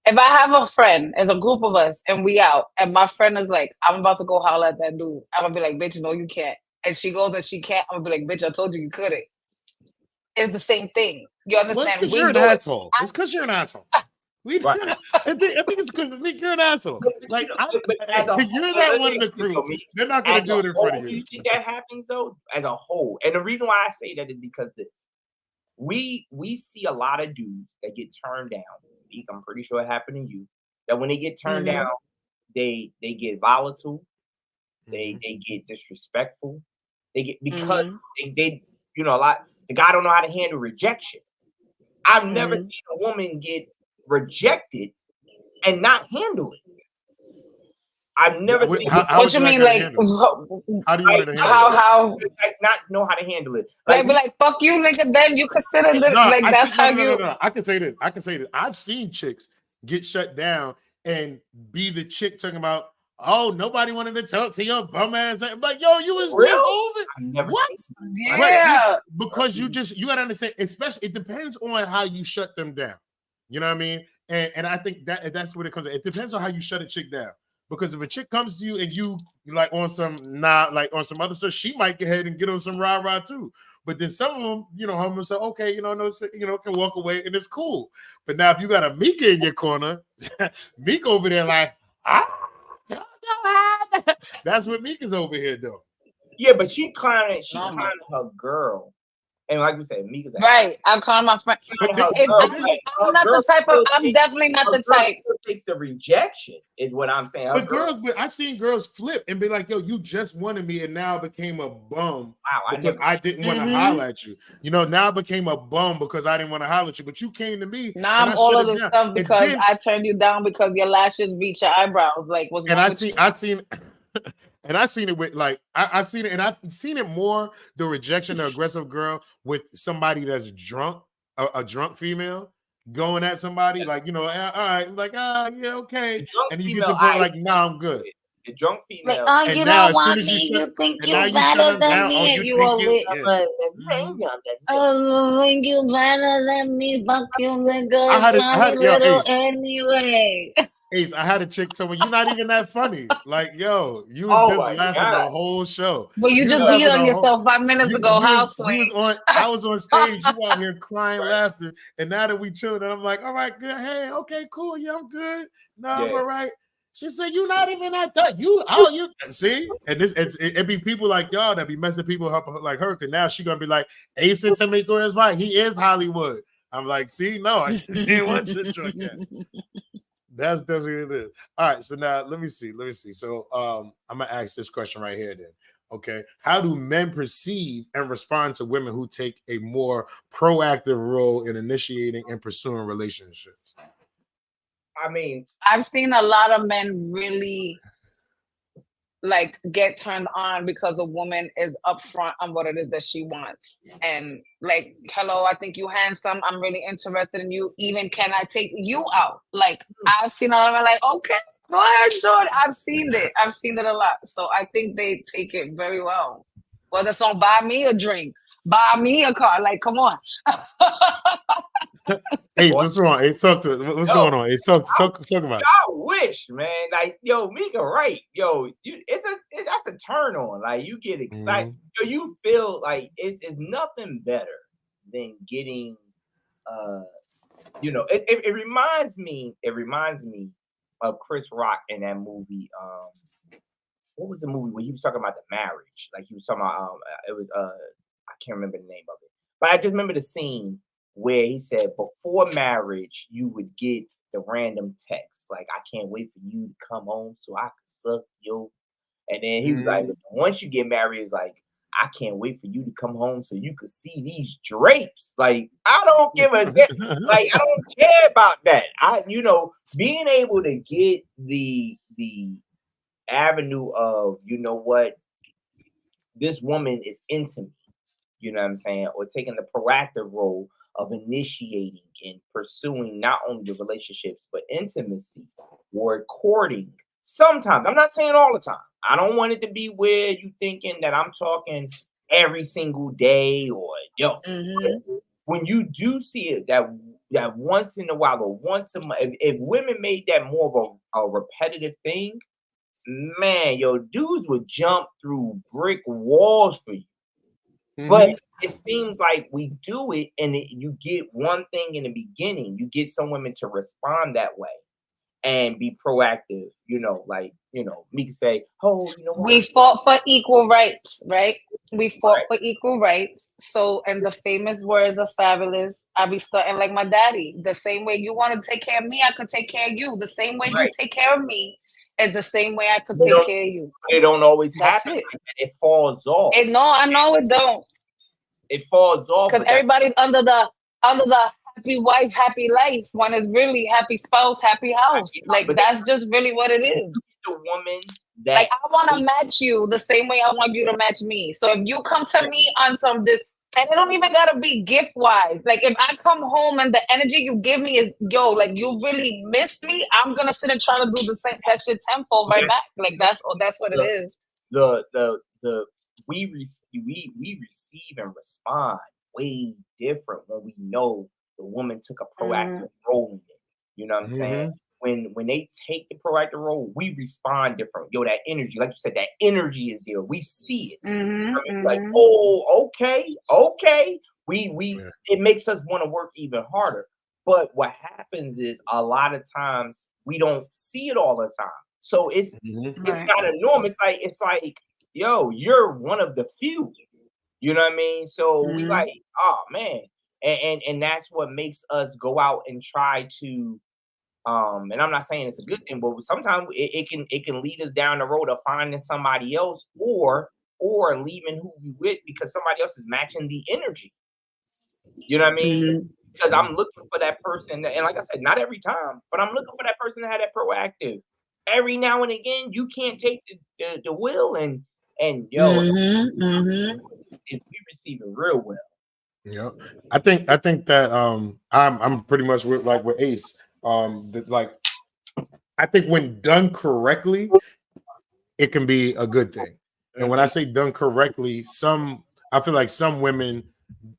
[SPEAKER 3] if I have a friend, as a group of us, and we out, and my friend is like, I'm about to go holler at that dude, I'm gonna be like, bitch, no, you can't. And she goes and she can't, I'm gonna be like, bitch, I told you couldn't. It's the same thing. You understand?
[SPEAKER 1] Well, it's because you're an asshole. It's because you're an asshole. I think it's because you're an asshole. Like, you're not one of the crew. They're not going to do it in front of you.
[SPEAKER 4] You think that happens, though, as a whole? And the reason why I say that is because we see a lot of dudes that get turned down. I'm pretty sure it happened to you. That when they get turned down, they get volatile. They get disrespectful. They get because they a lot. The guy don't know how to handle rejection. I've never seen a woman get rejected and not handle it. I've never seen.
[SPEAKER 3] What you mean, like?
[SPEAKER 1] How do you want to handle
[SPEAKER 4] how not know how to handle it?
[SPEAKER 3] Like, be like, fuck you, nigga. Then you consider this. Like, that's how you.
[SPEAKER 1] No. I can say this. I've seen chicks get shut down and be the chick talking about, oh, nobody wanted to talk to your bum ass. But yo, you was just over. What?
[SPEAKER 3] Yeah.
[SPEAKER 1] Because you gotta understand, especially it depends on how you shut them down. You know what I mean? And I think that's what it comes to. It depends on how you shut a chick down. Because if a chick comes to you and you like on some other stuff, she might go ahead and get on some rah-rah too. But then some of them, homies say, okay, can walk away and it's cool. But now if you got a Mika in your corner, Mika over there like, that's what Mika's over here doing.
[SPEAKER 4] Yeah, but she clowning her girl. And like we said, Mika's
[SPEAKER 3] right. I'm calling my friend. I'm definitely not the type.
[SPEAKER 4] Takes the rejection, is what I'm saying.
[SPEAKER 1] But I've seen girls flip and be like, yo, you just wanted me and now I became a bum because I didn't want to holler at you. Now I became a bum because I didn't want to holler at you, but you came to me.
[SPEAKER 3] Now I'm all of this stuff because I turned you down because your lashes reach your eyebrows. Like, what's wrong with you?
[SPEAKER 1] And I've seen it with I've seen it, and I've seen it more the rejection, the aggressive girl with somebody that's drunk, a drunk female going at somebody like, all right, like, yeah, okay, and you get to the point like, nah, I'm good.
[SPEAKER 4] The drunk female.
[SPEAKER 3] Like, you don't want me. You think you're better than me. You are lit. Oh, think you better than me. Fuck you, nigga. Try me little anyway.
[SPEAKER 1] Ace, I had a chick tell me, you're not even that funny. Like, yo, you was just laughing the whole show.
[SPEAKER 3] But you just beat on yourself 5 minutes ago. I
[SPEAKER 1] was on stage, you out here crying, laughing. And now that we chilling, and I'm like, all right, good. Hey, okay, cool. Yeah, I'm good. No, I'm all right. She said, "You not even at that. You see?" And it be people like y'all that be messing people up like her. Cause now she gonna be like, "Ace and Tamiko is right. He is Hollywood." I'm like, "See, no, I just didn't want you to drink that." That's definitely it is. All right, so now let me see. So I'm gonna ask this question right here. Then, okay, how do men perceive and respond to women who take a more proactive role in initiating and pursuing relationships?
[SPEAKER 4] I mean,
[SPEAKER 3] I've seen a lot of men really like get turned on because a woman is upfront on what it is that she wants. And like, hello, I think you handsome. I'm really interested in you. Even can I take you out? Like, I've seen a lot of men like, okay, go ahead, Jordan. I've seen it a lot. So I think they take it very well. Whether it's on buy me a drink, buy me a car. Like, come on.
[SPEAKER 1] Hey, what's wrong? Hey, talk to it. What's going on? Hey, talk about it.
[SPEAKER 4] I wish, man. Like, yo, Mika, right? Yo, that's a turn on. Like, you get excited. Yo, you feel like it's nothing better than getting. It reminds me of Chris Rock in that movie. What was the movie where he was talking about the marriage? Like, he was talking about it was I can't remember the name of it, but I just remember the scene where he said before marriage, you would get the random text like, "I can't wait for you to come home so I can suck you." And then he was like, once you get married, it's like, "I can't wait for you to come home so you could see these drapes." Like, I don't give a damn. Like, I don't care about that. Being able to get the avenue of, you know what, this woman is into me, you know what I'm saying, or taking the proactive role of initiating and pursuing not only the relationships but intimacy or courting. Sometimes, I'm not saying all the time. I don't want it to be where you thinking that I'm talking every single day or when you do see it that once in a while or once a month, if women made that more of a repetitive thing, man, yo, dudes would jump through brick walls for you. But it seems like we do it, and you get one thing in the beginning. You get some women to respond that way and be proactive. Me can say, "Oh, you know what?
[SPEAKER 3] We fought for equal rights, right? We fought for equal rights." So, in the famous words of Fabulous, I be starting like my daddy. The same way you want to take care of me, I could take care of you. The same way you take care of me is the same way I could take care of you.
[SPEAKER 4] It don't always happen like that. It falls off.
[SPEAKER 3] I know it don't.
[SPEAKER 4] It falls off
[SPEAKER 3] because everybody's under the happy wife, happy life. When it's really happy spouse, happy house. Like, that's just really what it is.
[SPEAKER 4] The woman that,
[SPEAKER 3] like, I want to match you the same way I want you to match me. So if you come to me on some this, and it don't even gotta be gift wise. Like, if I come home and the energy you give me is, yo, like, you really missed me, I'm gonna sit and try to do the same that shit tenfold right back. Like, that's what it is.
[SPEAKER 4] We receive and respond way different when we know the woman took a proactive role in it. You know what I'm saying? When they take the proactive role, we respond different. Yo, that energy, like you said, that energy is there. We see it. Like, oh, okay. It makes us want to work even harder. But what happens is a lot of times we don't see it all the time. So it's not a norm. It's like, yo, you're one of the few. You know what I mean? So we like, oh man. And that's what makes us go out and try to and I'm not saying it's a good thing, but sometimes it can lead us down the road of finding somebody else or leaving who we with because somebody else is matching the energy. You know what I mean? Because I'm looking for that person, and like I said, not every time, but I'm looking for that person to have that proactive. Every now and again, you can't take the will and yo, we receive it real well.
[SPEAKER 1] Yeah, I think that I'm pretty much with Ace. I think when done correctly, it can be a good thing. And when I say done correctly, I feel like some women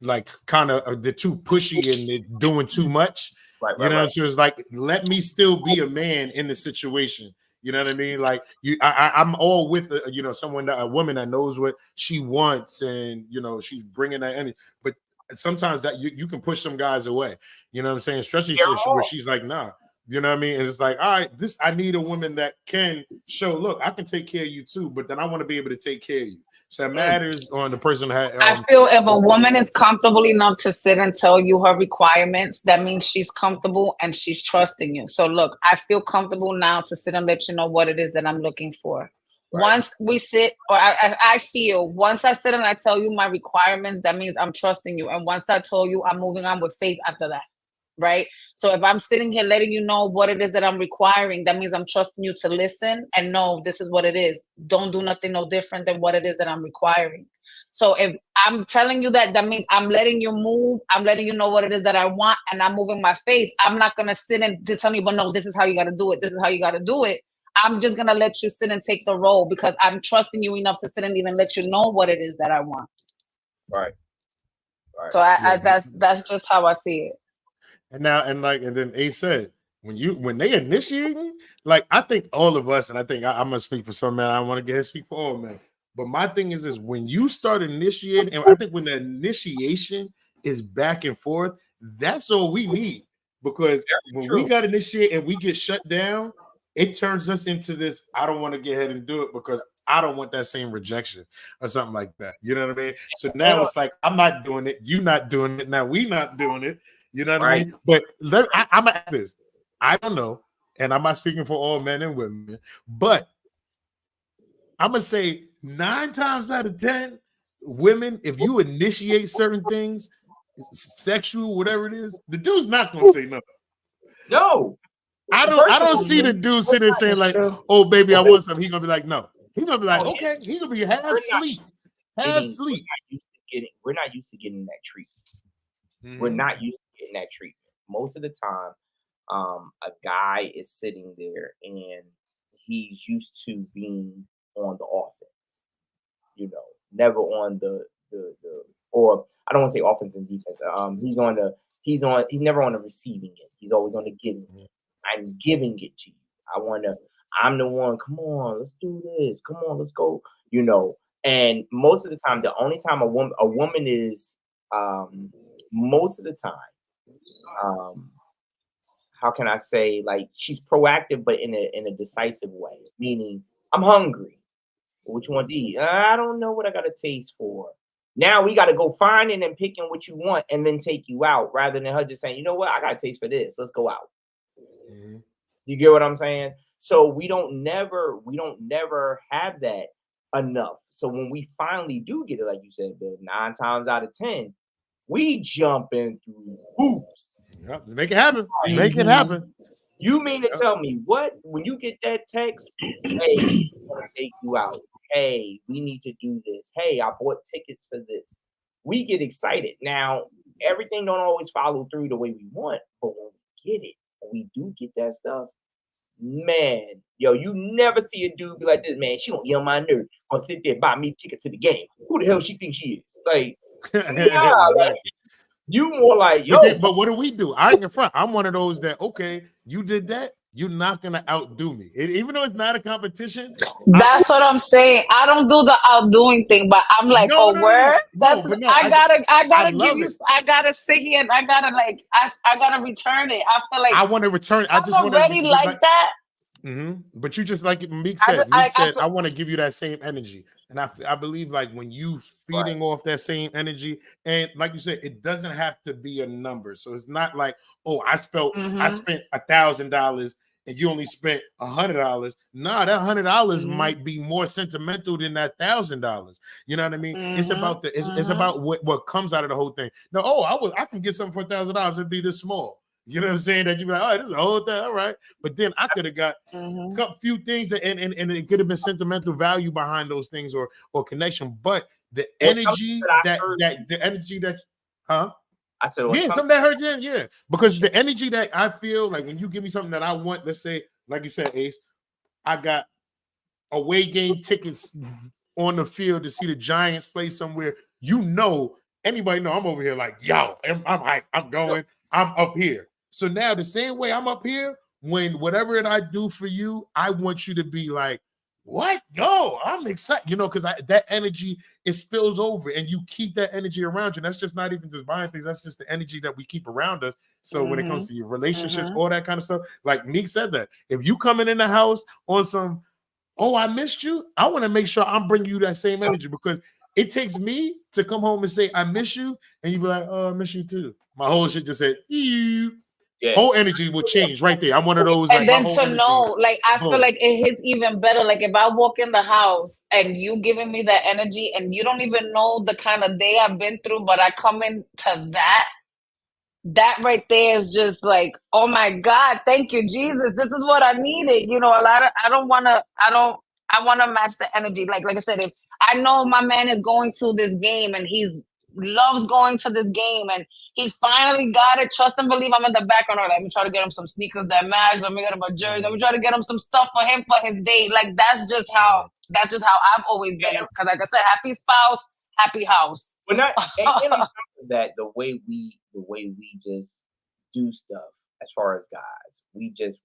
[SPEAKER 1] like kind of they're too pushy and they're doing too much. You know, so it's like, let me still be a man in the situation. You know what I mean? Like I'm all with a woman that knows what she wants, and she's bringing that energy. But sometimes that you can push some guys away. You know what I'm saying? Especially where she's like, nah. You know what I mean? And it's like, all right, I need a woman that can show, look, I can take care of you too, but then I want to be able to take care of you. So it matters on the person.
[SPEAKER 3] I feel if a woman is comfortable enough to sit and tell you her requirements, that means she's comfortable and she's trusting you. So look, I feel comfortable now to sit and let you know what it is that I'm looking for. Right. Once we sit, or I feel once I sit and I tell you my requirements, that means I'm trusting you. And once I told you, I'm moving on with faith after that. Right. So if I'm sitting here letting you know what it is that I'm requiring, that means I'm trusting you to listen and know this is what it is. Don't do nothing no different than what it is that I'm requiring. So if I'm telling you that means I'm letting you move. I'm letting you know what it is that I want, and I'm moving my faith. I'm not going to sit and tell you, but no, this is how you got to do it. This is how you got to do it. I'm just going to let you sit and take the role because I'm trusting you enough to sit and even let you know what it is that I want.
[SPEAKER 4] Right.
[SPEAKER 3] So that's just how I see it.
[SPEAKER 1] And then Ace said, when they initiating, like I think all of us, and I think I'm gonna speak for some men, I want to speak for all men. But my thing is when you start initiating, and I think when the initiation is back and forth, that's all we need. Because when we got initiate and we get shut down, it turns us into this, I don't want to get ahead and do it because I don't want that same rejection or something like that. You know what I mean? So now it's like, I'm not doing it. You not doing it. Now we not doing it. You know what I mean? But I'm going to ask this. I don't know, and I'm not speaking for all men and women, but I'm going to say 9 times out of 10, women, if you initiate certain things, sexual, whatever it is, the dude's not going to say no.
[SPEAKER 4] No.
[SPEAKER 1] I don't see the dude sitting there saying like, oh, baby, I want something. He's going to be like, no. He's going to be like, okay. He's going to be half sleep.
[SPEAKER 4] We're not used to getting that treatment. We're not used to getting that treatment. Most of the time, a guy is sitting there and he's used to being on the offense, never on the or I don't want to say offense and defense. He's never on the receiving end. He's always on the giving end. I'm giving it to you. I'm the one, come on, let's do this. Come on, let's go, And most of the time, the only time a woman is most of the time, how can I say, like, she's proactive, but in a decisive way, meaning I'm hungry. What you want to eat? I don't know what I got a taste for. Now we got to go finding and picking what you want and then take you out rather than her just saying, you know what? I got a taste for this. Let's go out. Mm-hmm. You get what I'm saying? So we don't never have that enough. So when we finally do get it, like you said, Bill, 9 times out of 10, we jump in through hoops.
[SPEAKER 1] Yep. Make it happen. Make it happen.
[SPEAKER 4] You mean to tell me what? When you get that text, hey, I'm gonna take you out. Hey, we need to do this. Hey, I bought tickets for this. We get excited. Now, everything don't always follow through the way we want, but when we get it, when we do get that stuff, man, you never see a dude be like this, man. She gonna get on my nerves. Gonna sit there and buy me tickets to the game. Who the hell she thinks she is? Like, like you more like,
[SPEAKER 1] but what do? I ain't in front. I'm one of those that, okay, you did that. You're not gonna outdo me, even though it's not a competition.
[SPEAKER 3] That's what I'm saying. I don't do the outdoing thing, but I'm like, I gotta give you. I gotta sit here and I gotta I gotta return it. I feel like
[SPEAKER 1] I want to return. I just want
[SPEAKER 3] to like that.
[SPEAKER 1] Mm-hmm. But you just like Meek said. I want to give you that same energy, and I believe like when you feeding off that same energy, and like you said, it doesn't have to be a number. So it's not like, oh, I spent $1,000 and you only spent $100. Nah, that $100 might be more sentimental than that $1,000. You know what I mean? It's about it's about what comes out of the whole thing. No, I can get something for $1,000. It'd be this small. You know what I'm saying? That you'd be like, all right, this is a whole thing, all right. But then I could have got a few things and it could have been sentimental value behind those things or connection. But the energy
[SPEAKER 4] I said,
[SPEAKER 1] something that hurt you, yeah. Because the energy that I feel like when you give me something that I want, let's say, like you said, Ace, I got away game tickets on the field to see the Giants play somewhere, you know, anybody know I'm over here like, yo, I'm hyped. I'm going. I'm up here. So now the same way I'm up here, when whatever it I do for you, I want you to be like, what? Yo, I'm excited, you know, because that energy, it spills over and you keep that energy around you. And that's just not even just buying things. That's just the energy that we keep around us. So when it comes to your relationships, all that kind of stuff, like Meek said that, if you coming in the house on some, oh, I missed you, I want to make sure I'm bringing you that same energy, because it takes me to come home and say, I miss you. And you be like, oh, I miss you too. My whole shit just said, ew.
[SPEAKER 4] Yeah.
[SPEAKER 1] Whole energy will change right there. I'm one of those.
[SPEAKER 3] And
[SPEAKER 1] like,
[SPEAKER 3] then
[SPEAKER 1] my whole
[SPEAKER 3] to
[SPEAKER 1] energy,
[SPEAKER 3] know, like, I
[SPEAKER 1] boom.
[SPEAKER 3] feel like it hits even better. Like, if I walk in the house and you giving me that energy and you don't even know the kind of day I've been through, but I come into that right there is just like, oh my God, thank you, Jesus. This is what I needed. You know, I want to match the energy. Like I said, if I know my man is going to this game and he loves going to this game and he finally got it, trust and believe I'm in the background. Let me try to get him some sneakers that match. Let me get him a jersey. Let me try to get him some stuff for him for his day. Like, that's just how I've always been. Because like I said, happy spouse, happy house.
[SPEAKER 4] We're not, and on top of that, the way we just do stuff as far as guys,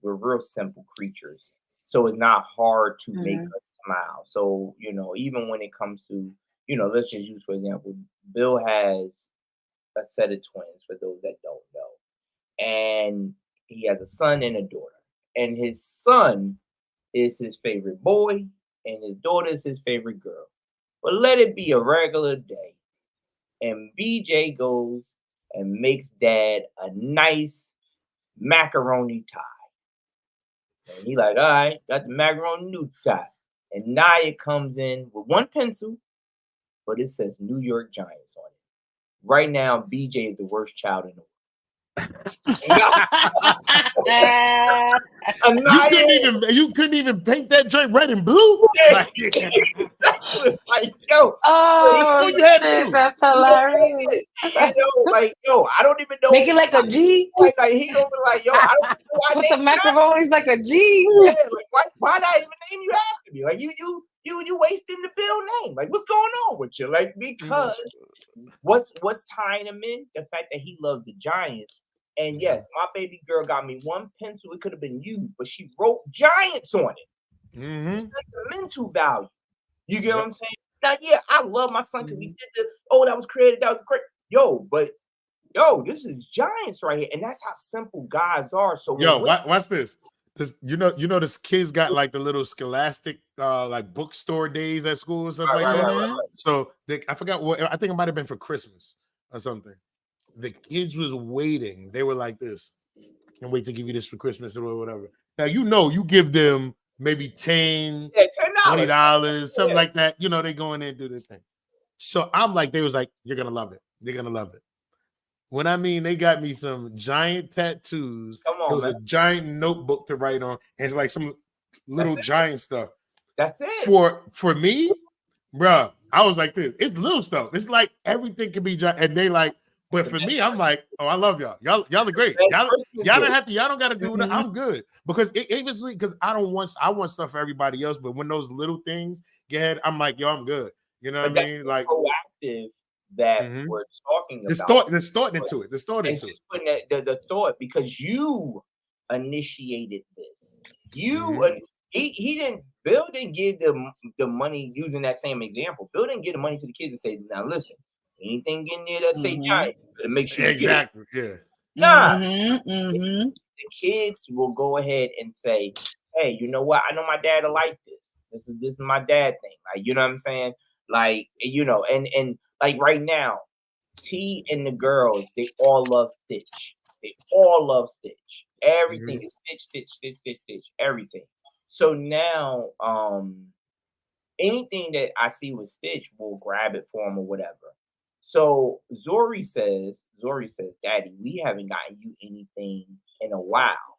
[SPEAKER 4] we're real simple creatures. So it's not hard to make us smile. So, you know, even when it comes to, you know, let's just use, for example, Bill has a set of twins, for those that don't know. And he has a son and a daughter. And his son is his favorite boy, and his daughter is his favorite girl. But let it be a regular day, and BJ goes and makes dad a nice macaroni tie. And he like, all right, got the macaroni noodle tie. And Naya comes in with one pencil, but it says New York Giants on it. Right now, BJ is the worst child in the world.
[SPEAKER 1] You couldn't even paint that joint red and blue.
[SPEAKER 4] Yeah, exactly. Like, yo,
[SPEAKER 3] oh shit, that's hilarious.
[SPEAKER 4] You know, like, yo, I don't even know.
[SPEAKER 3] Make it like a G.
[SPEAKER 4] Like he gonna be like, yo, I don't know why.
[SPEAKER 3] Put the macaroni's like a G.
[SPEAKER 4] Yeah, like why not even name you after me? Like you wasting the Bill name. Like, what's going on with you? Like, because what's tying him in? The fact that he loves the Giants. And yes, my baby girl got me one pencil. It could have been used, but she wrote Giants on it. Sentimental value. You get what I'm saying? Now, yeah, I love my son because he did that was creative. That was great. This is Giants right here. And that's how simple guys are. So
[SPEAKER 1] watch this. You know, this kids got like the little scholastic like bookstore days at school and stuff like that. Right. So I forgot what, I think it might have been for Christmas or something. The kids was waiting. They were like this. Can't wait to give you this for Christmas or whatever. Now, you give them maybe $10, $20, something like that. You know, they go in there and do their thing. So I'm like, they was like, you're going to love it. They're going to love it. When I mean, they got me some giant tattoos. There was a giant notebook to write on, and it's like some little giant stuff.
[SPEAKER 4] That's it.
[SPEAKER 1] For me, bro, I was like this. It's little stuff. It's like everything can be giant. And they like, but for me, I'm like, oh, I love y'all. Y'all are great. Y'all don't have to. Y'all don't got to do that. I'm good because because I want stuff for everybody else. But when those little things get ahead, I'm like, yo, I'm good. You know what I mean? Like
[SPEAKER 4] proactive that we're talking about.
[SPEAKER 1] There's thought into it. There's thought into it.
[SPEAKER 4] Just putting the thought because you initiated this. He didn't. Bill didn't give the money using that same example. Bill didn't give the money to the kids and say, now listen. Anything in there that say Giant, to make sure you get it.
[SPEAKER 1] Yeah.
[SPEAKER 4] Nah. The kids will go ahead and say, hey, you know what? I know my dad will like this. This is my dad thing. Like, you know what I'm saying? Like, you know, and like right now, T and the girls, they all love Stitch. They all love Stitch. Everything is Stitch, everything. So now, anything that I see with Stitch, we'll grab it for him or whatever. So Zori says, Daddy, we haven't gotten you anything in a while.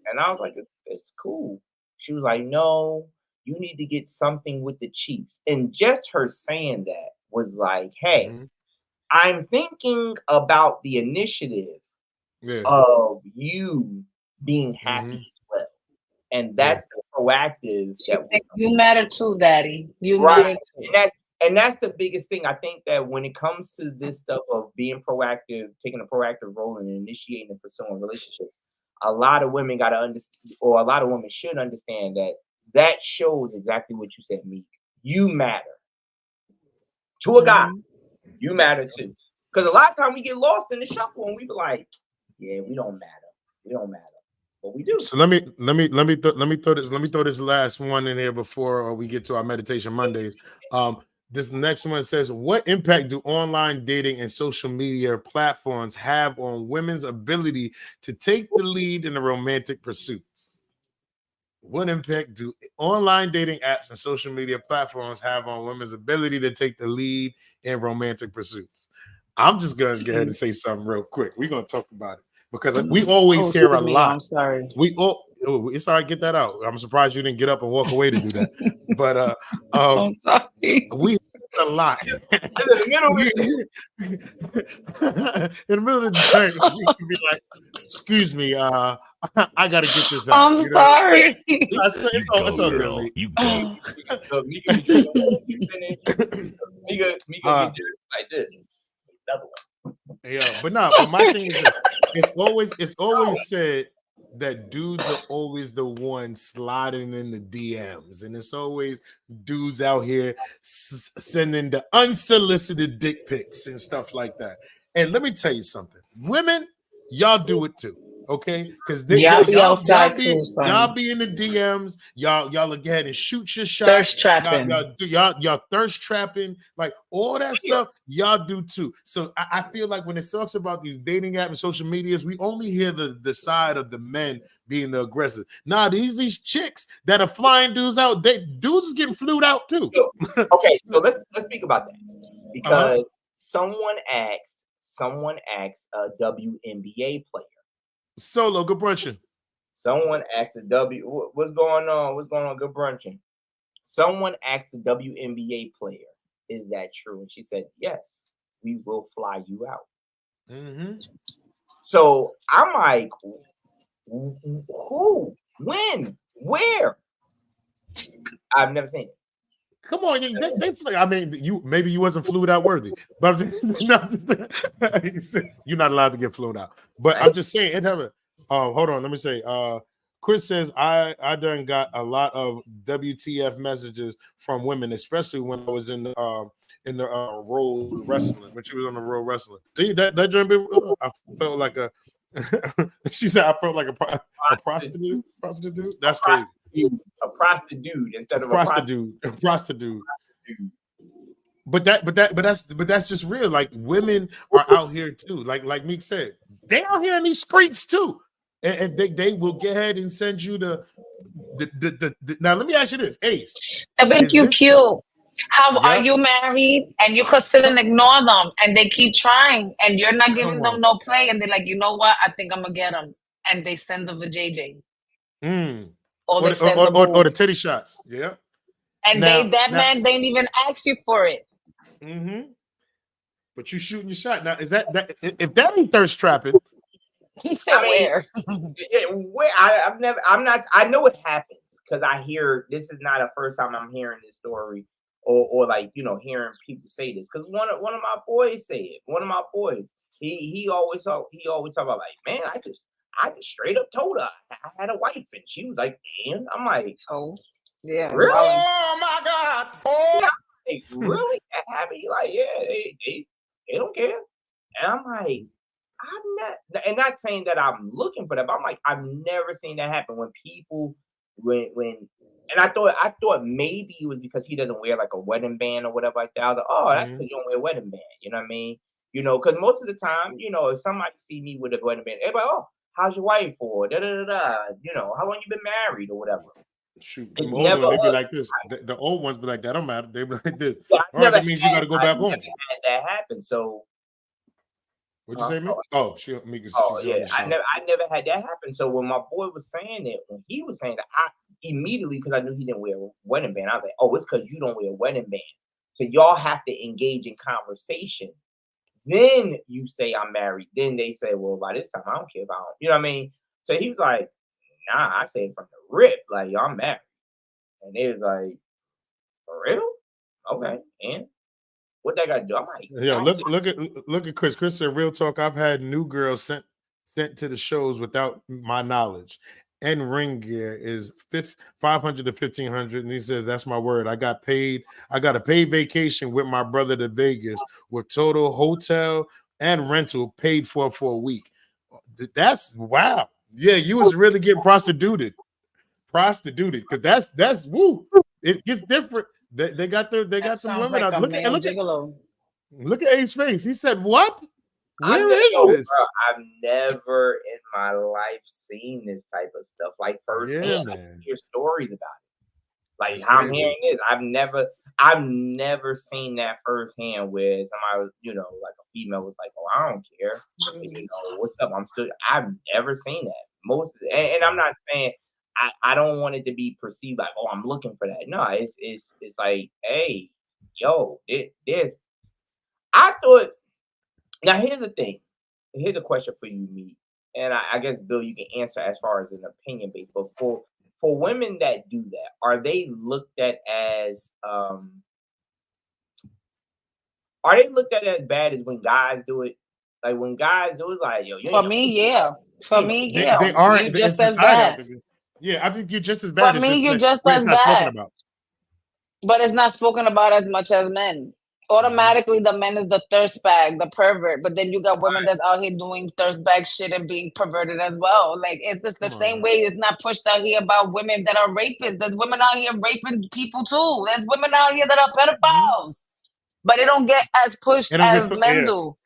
[SPEAKER 4] And I was like, it's cool. She was like, no, you need to get something with the Chiefs. And just her saying that was like, hey, I'm thinking about the initiative of you being happy as well. And that's the proactive that
[SPEAKER 3] you matter too, Daddy. You
[SPEAKER 4] right.
[SPEAKER 3] matter.
[SPEAKER 4] And that's the biggest thing. I think that when it comes to this stuff of being proactive, taking a proactive role and initiating and pursuing relationships, a lot of women gotta understand, or a lot of women should understand that shows exactly what you said, Meek. You matter. To a guy, you matter too. Because a lot of times we get lost in the shuffle and we be like, yeah, we don't matter. We don't matter. But we do.
[SPEAKER 1] So let me throw this last one in here before we get to our meditation Mondays. This next one says, what impact do online dating and social media platforms have on women's ability to take the lead in the romantic pursuits? What impact do online dating apps and social media platforms have on women's ability to take the lead in romantic pursuits? I'm just going to go ahead and say something real quick. We're going to talk about it because we always hear a lot.
[SPEAKER 3] I'm sorry.
[SPEAKER 1] It's all right. Get that out. I'm surprised you didn't get up and walk away to do that. But
[SPEAKER 3] I'm sorry.
[SPEAKER 1] we a lot. In the middle of the day, we can be like, "Excuse me, I got to get this out."
[SPEAKER 3] I'm sorry.
[SPEAKER 1] It's all good.
[SPEAKER 5] You go.
[SPEAKER 4] Mika like this. Another one.
[SPEAKER 1] Yeah, but my thing is, it's always said that dudes are always the ones sliding in the DMs, and it's always dudes out here sending the unsolicited dick pics and stuff like that. And let me tell you something, women, y'all do it too. Okay, because y'all be outside too. Y'all be in the DMs. Y'all go ahead and shoot your shot.
[SPEAKER 3] Thirst trapping.
[SPEAKER 1] Y'all thirst trapping. Like all that stuff, y'all do too. So I feel like when it talks about these dating apps and social medias, we only hear the side of the men being the aggressive. Nah, these chicks that are flying dudes out, dudes is getting flued out too.
[SPEAKER 4] Okay, so let's speak about that because someone asked a WNBA player.
[SPEAKER 1] Solo, good brunching.
[SPEAKER 4] Someone asked a what's going on? What's going on? Good brunching. Someone asked the WNBA player, "Is that true?" And she said, "Yes, we will fly you out."
[SPEAKER 1] Mm-hmm.
[SPEAKER 4] So I'm like, who? When? Where? I've never seen it.
[SPEAKER 1] Come on, they I mean, you wasn't flued out worthy, but I'm just saying, you're not allowed to get flued out. But I'm just saying it happened. Hold on, let me say. Chris says I done got a lot of WTF messages from women, especially when I was in the road wrestling, when she was on the road wrestling. See that I felt like a. She said I felt like a prostitute. That's crazy.
[SPEAKER 4] A prostitute instead of
[SPEAKER 1] a prostitute. But that's just real. Like women are out here too. Like Meek said, they out here in these streets too, and they will go ahead and send you the. Now let me ask you this, Ace.
[SPEAKER 3] They think you cute. How are you married? And you could sit and ignore them, and they keep trying, and you're not giving them no play, and they're like, you know what? I think I'm gonna get them, and they send the vajayjay. Or
[SPEAKER 1] the titty shots, yeah.
[SPEAKER 3] And man, they didn't even ask you for it.
[SPEAKER 1] Mm-hmm. But you shooting your shot. Now, is that if that ain't thirst trapping?
[SPEAKER 3] He said where?
[SPEAKER 4] Where? I know it happens because I hear this is not the first time I'm hearing this story or like hearing people say this because one of my boys say it. One of my boys, he always talk about like, man, I just straight up told her I had a wife, and she was like, "And I'm like,
[SPEAKER 3] oh, yeah,
[SPEAKER 4] really?
[SPEAKER 5] Oh my God! Oh,
[SPEAKER 4] yeah, like, really? That happened?" Like, yeah, they don't care. And I'm like, I'm not saying that I'm looking for that, but I'm like, I've never seen that happen when people and I thought maybe it was because he doesn't wear like a wedding band or whatever like that. I was like, oh, that's because you don't wear a wedding band. You know what I mean? Because most of the time, if somebody see me with a wedding band, everybody, oh, how's your wife for? Da da da da. How long you been married or whatever.
[SPEAKER 1] Shoot, they be like this. The old ones be like that. Don't matter. They be like this.
[SPEAKER 4] Yeah,
[SPEAKER 1] that means you got to go back home.
[SPEAKER 4] Had that happen. So
[SPEAKER 1] what'd you say, me? Oh,
[SPEAKER 4] I never had that happen. So when my boy was saying it, when he was saying that, I immediately, because I knew he didn't wear a wedding band, I was like, oh, it's because you don't wear a wedding band. So y'all have to engage in conversation. Then you say I'm married. Then they say, well, by this time I don't care about him. You know what I mean? So he was like, nah, I said from the rip, like, yo, I'm married. And they was like, for real? Okay, and what they got to do? I'm like,
[SPEAKER 1] yeah, look at Chris. Chris said, real talk, I've had new girls sent to the shows without my knowledge. And ring gear is 500 to 1,500. And he says, that's my word. I got a paid vacation with my brother to Vegas with total hotel and rental paid for a week. That's wow. Yeah, you was really getting prostituted. Because that's woo. It gets different. They got some women
[SPEAKER 3] like
[SPEAKER 1] out. Look at A's face. He said, what? Where is this?
[SPEAKER 4] Bro, I've never in my life seen this type of stuff like firsthand.
[SPEAKER 1] Yeah,
[SPEAKER 4] I hear stories about it. Like
[SPEAKER 1] That's
[SPEAKER 4] how I'm
[SPEAKER 1] crazy.
[SPEAKER 4] hearing this, I've never seen that firsthand where somebody was, you know, like a female was like, "Oh, I don't care, you know, what's up? I'm still." I've never seen that. And I'm not saying I don't want it to be perceived like, "Oh, I'm looking for that." No, it's like, hey, yo, there's. I thought. Now, here's the thing. Here's a question for you, Meat. And I guess, Bill, you can answer as far as an opinion base. But for women that do that, are they looked at as as bad as when guys do it? Like when guys do it, like, yo,
[SPEAKER 3] For me, yeah.
[SPEAKER 1] They are
[SPEAKER 3] You
[SPEAKER 1] in
[SPEAKER 3] just as
[SPEAKER 1] society.
[SPEAKER 3] bad.
[SPEAKER 1] Yeah, I think you're just as bad.
[SPEAKER 3] For me, you're just
[SPEAKER 1] it's
[SPEAKER 3] as
[SPEAKER 1] not spoken
[SPEAKER 3] bad.
[SPEAKER 1] about.
[SPEAKER 3] But it's not spoken about as much as men. Automatically, the men is the thirst bag, the pervert. But then you got women that's out here doing thirst bag shit and being perverted as well. Like it's just the same way. It's not pushed out here about women that are rapists. There's women out here raping people too. There's women out here that are pedophiles. But it don't get as pushed as men do.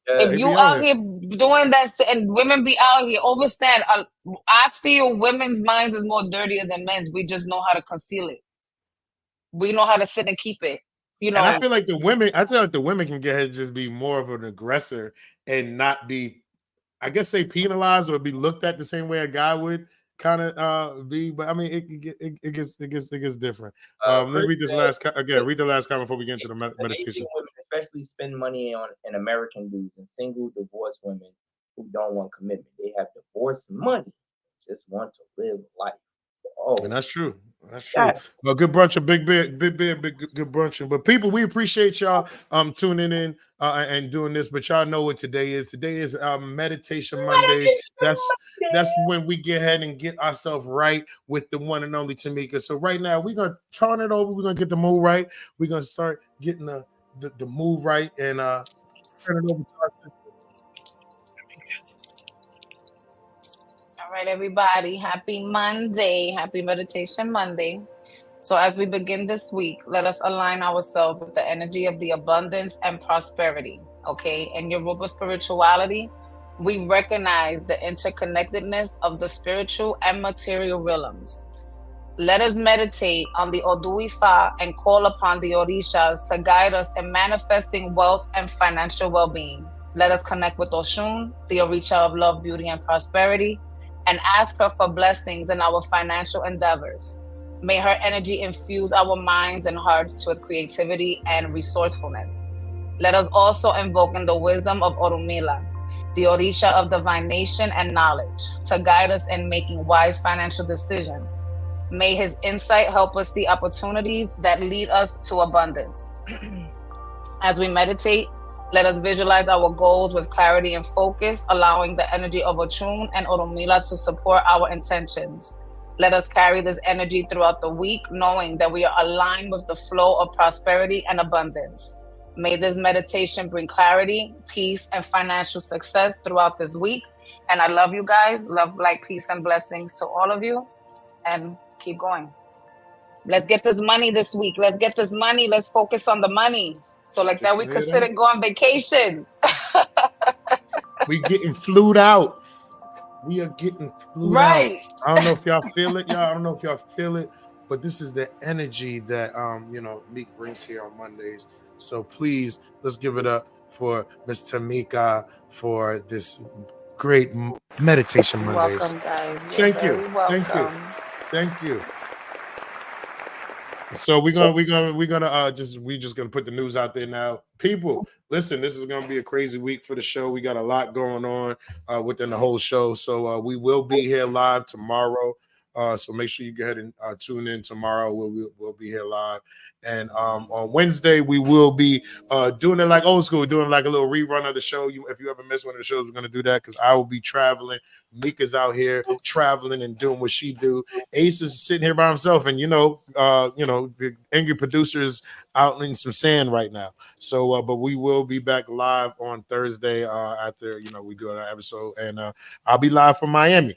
[SPEAKER 3] If you out here doing that, and women be out here, overstand. I feel women's minds is more dirtier than men's. We just know how to conceal it. We know how to sit and keep it. You know,
[SPEAKER 1] and I feel like the women can get just be more of an aggressor and not be, I guess, say penalized or be looked at the same way a guy would kind of be. But I mean, it gets different. Let me read this read the last comment before we get into the meditation.
[SPEAKER 4] Women especially spend money on American dudes and single divorced women who don't want commitment. They have divorce money, just want to live life. Oh,
[SPEAKER 1] and that's true. That's true. Yes. Well, good brunch, big good brunch. But people, we appreciate y'all tuning in and doing this. But y'all know what today is. Today is Meditation Mondays. That's when we get ahead and get ourselves right with the one and only Tamika. So right now we're gonna turn it over. We're gonna get the move right. We're gonna start getting the move right and turn it over to our sister.
[SPEAKER 3] All right, everybody. Happy Monday. Happy Meditation Monday. So as we begin this week, let us align ourselves with the energy of the abundance and prosperity. Okay. In Yoruba spirituality, we recognize the interconnectedness of the spiritual and material realms. Let us meditate on the Odu Ifa and call upon the Orishas to guide us in manifesting wealth and financial well-being. Let us connect with Oshun, the Orisha of love, beauty, and prosperity, and ask her for blessings in our financial endeavors. May her energy infuse our minds and hearts with creativity and resourcefulness. Let us also invoke in the wisdom of Orunmila, the Orisha of divination and knowledge, to guide us in making wise financial decisions. May his insight help us see opportunities that lead us to abundance. As we meditate, let us visualize our goals with clarity and focus, allowing the energy of Ochun and Orunmila to support our intentions. Let us carry this energy throughout the week, knowing that we are aligned with the flow of prosperity and abundance. May this meditation bring clarity, peace, and financial success throughout this week. And I love you guys. Love, light, peace, and blessings to all of you. And keep going. Let's get this money this week. Let's get this money. Let's focus on the money. So like that, we consider go on vacation.
[SPEAKER 1] We getting flued out. We are getting flued out. I don't know if y'all feel it, y'all. I don't know if y'all feel it, but this is the energy that Meek brings here on Mondays. So please, let's give it up for Miss Tamika for this great meditation Mondays.
[SPEAKER 3] Welcome, guys.
[SPEAKER 1] Thank you. Thank you. So we're gonna just gonna put the news out there now. People, listen, this is gonna be a crazy week for the show. We got a lot going on within the whole show. So we will be here live tomorrow. So make sure you go ahead and tune in tomorrow. We'll be here live. And on Wednesday, we will be doing it like old school, doing like a little rerun of the show. If you ever missed one of the shows, we're going to do that because I will be traveling. Mika's out here traveling and doing what she do. Ace is sitting here by himself, and the angry producer is out in some sand right now. So, but we will be back live on Thursday after we do our episode, and I'll be live from Miami.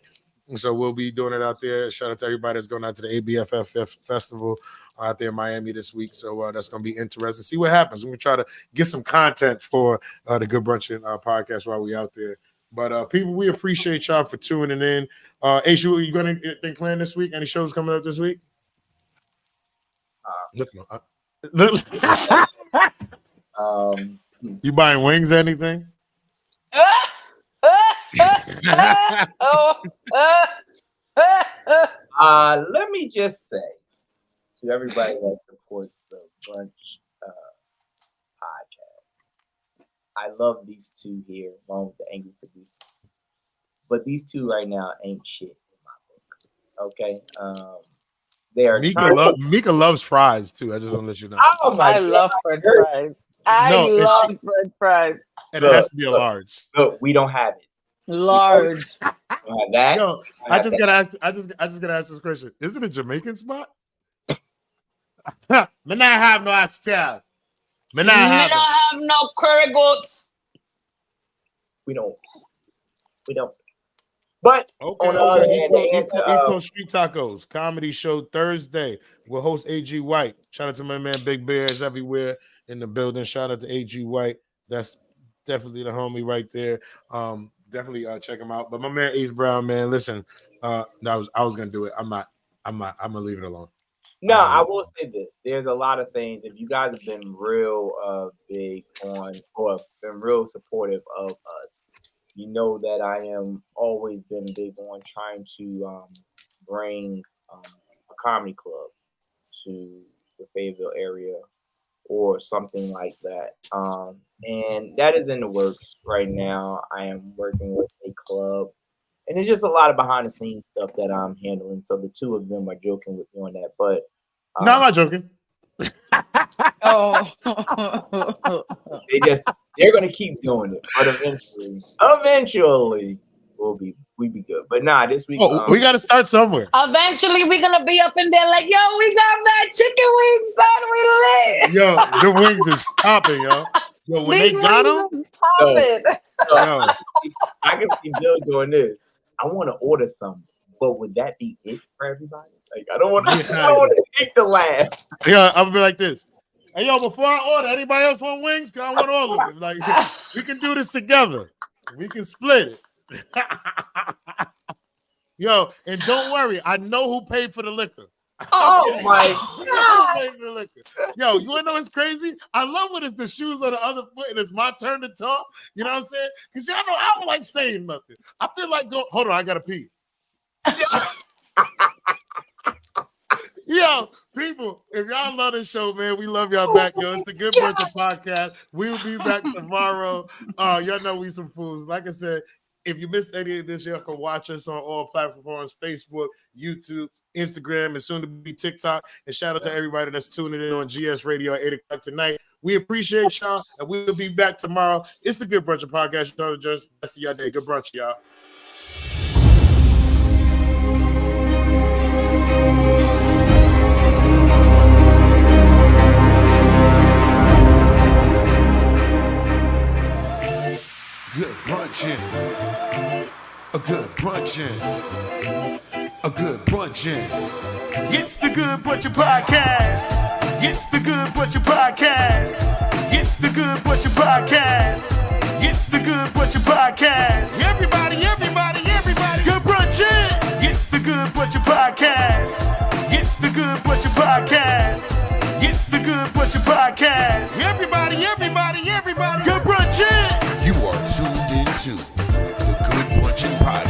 [SPEAKER 1] So we'll be doing it out there. Shout out to everybody that's going out to the ABFF Festival out there in Miami this week. So that's going to be interesting. See what happens. We're going to try to get some content for the Good Brunchin podcast while we out there. But people, we appreciate y'all for tuning in. Ace, you got anything planned this week? Any shows coming up this week? You buying wings or anything?
[SPEAKER 4] Let me just say to everybody that supports the Brunch podcast, I love these two here, along with the angry producer. But these two right now ain't shit in my book. Okay, they are.
[SPEAKER 1] Mika loves fries too. I just want to let you know.
[SPEAKER 4] Oh my God.
[SPEAKER 3] love French fries. I love French fries.
[SPEAKER 1] And it has to be a large.
[SPEAKER 4] Look, we don't have it.
[SPEAKER 3] Large.
[SPEAKER 4] That.
[SPEAKER 1] Yo, I just gotta ask this question. Is it a Jamaican spot? Me not have no oxtail. Me not have
[SPEAKER 3] no curry goats.
[SPEAKER 4] We don't. But
[SPEAKER 1] East Coast Street Tacos Comedy Show Thursday. We'll host AG White. Shout out to my man Big Bears everywhere in the building. Shout out to AG White. That's definitely the homie right there. Definitely check him out. But my man Ace Brown, man, listen. I was gonna do it. I'm gonna leave it alone.
[SPEAKER 4] No, I will say this. There's a lot of things. If you guys have been real big on or been real supportive of us, you know that I am always been big on trying to bring a comedy club to the Fayetteville area or something like that. And that is in the works right now. I am working with a club, and it's just a lot of behind the scenes stuff that I'm handling. So the two of them are joking with me on that, but
[SPEAKER 1] no, I'm not joking.
[SPEAKER 4] They're gonna keep doing it, but eventually we be good. But nah, this week
[SPEAKER 1] we got to start somewhere.
[SPEAKER 3] Eventually, we're gonna be up in there like, yo, we got that chicken wings, son. We lit.
[SPEAKER 1] Yo, the wings is popping, yo. Yo, when they got them,
[SPEAKER 4] I can see Bill doing this. I want to order something, but would that be it for everybody? Like, I don't want to take the last.
[SPEAKER 1] Yeah, I'm gonna be like this. Hey, yo, before I order, anybody else want wings? Cause I want all of them. Like, we can do this together. We can split it. Yo, and don't worry, I know who paid for the liquor.
[SPEAKER 4] Oh my God.
[SPEAKER 1] Yo, you wanna know what's crazy? I love when it's the shoes on the other foot and it's my turn to talk. You know what I'm saying? Because y'all know I don't like saying nothing. I feel like hold on, I gotta pee. Yo, people, if y'all love this show, man, we love y'all back, yo. It's the Good Brunchin podcast. We'll be back tomorrow. Y'all know we some fools. Like I said, if you missed any of this, y'all can watch us on all platforms: Facebook, YouTube, Instagram, and soon to be TikTok. And shout out to everybody that's tuning in on GS Radio at 8 o'clock tonight. We appreciate y'all, and we'll be back tomorrow. It's the Good Brunchin podcast. Y'all just rest of y'all day. Good brunch, y'all.
[SPEAKER 2] Good brunchin', a good brunchin', a good brunchin'.
[SPEAKER 1] It's the Good Brunchin podcast. It's the Good Brunchin podcast. It's the Good Brunchin podcast. It's the Good Brunchin podcast. Everybody, good brunchin'. It's the Good Brunchin podcast. It's the Good Brunchin podcast. It's the Good Brunchin podcast. Everybody, good brunchin'.
[SPEAKER 2] You are tuned into the Good Brunchin podcast.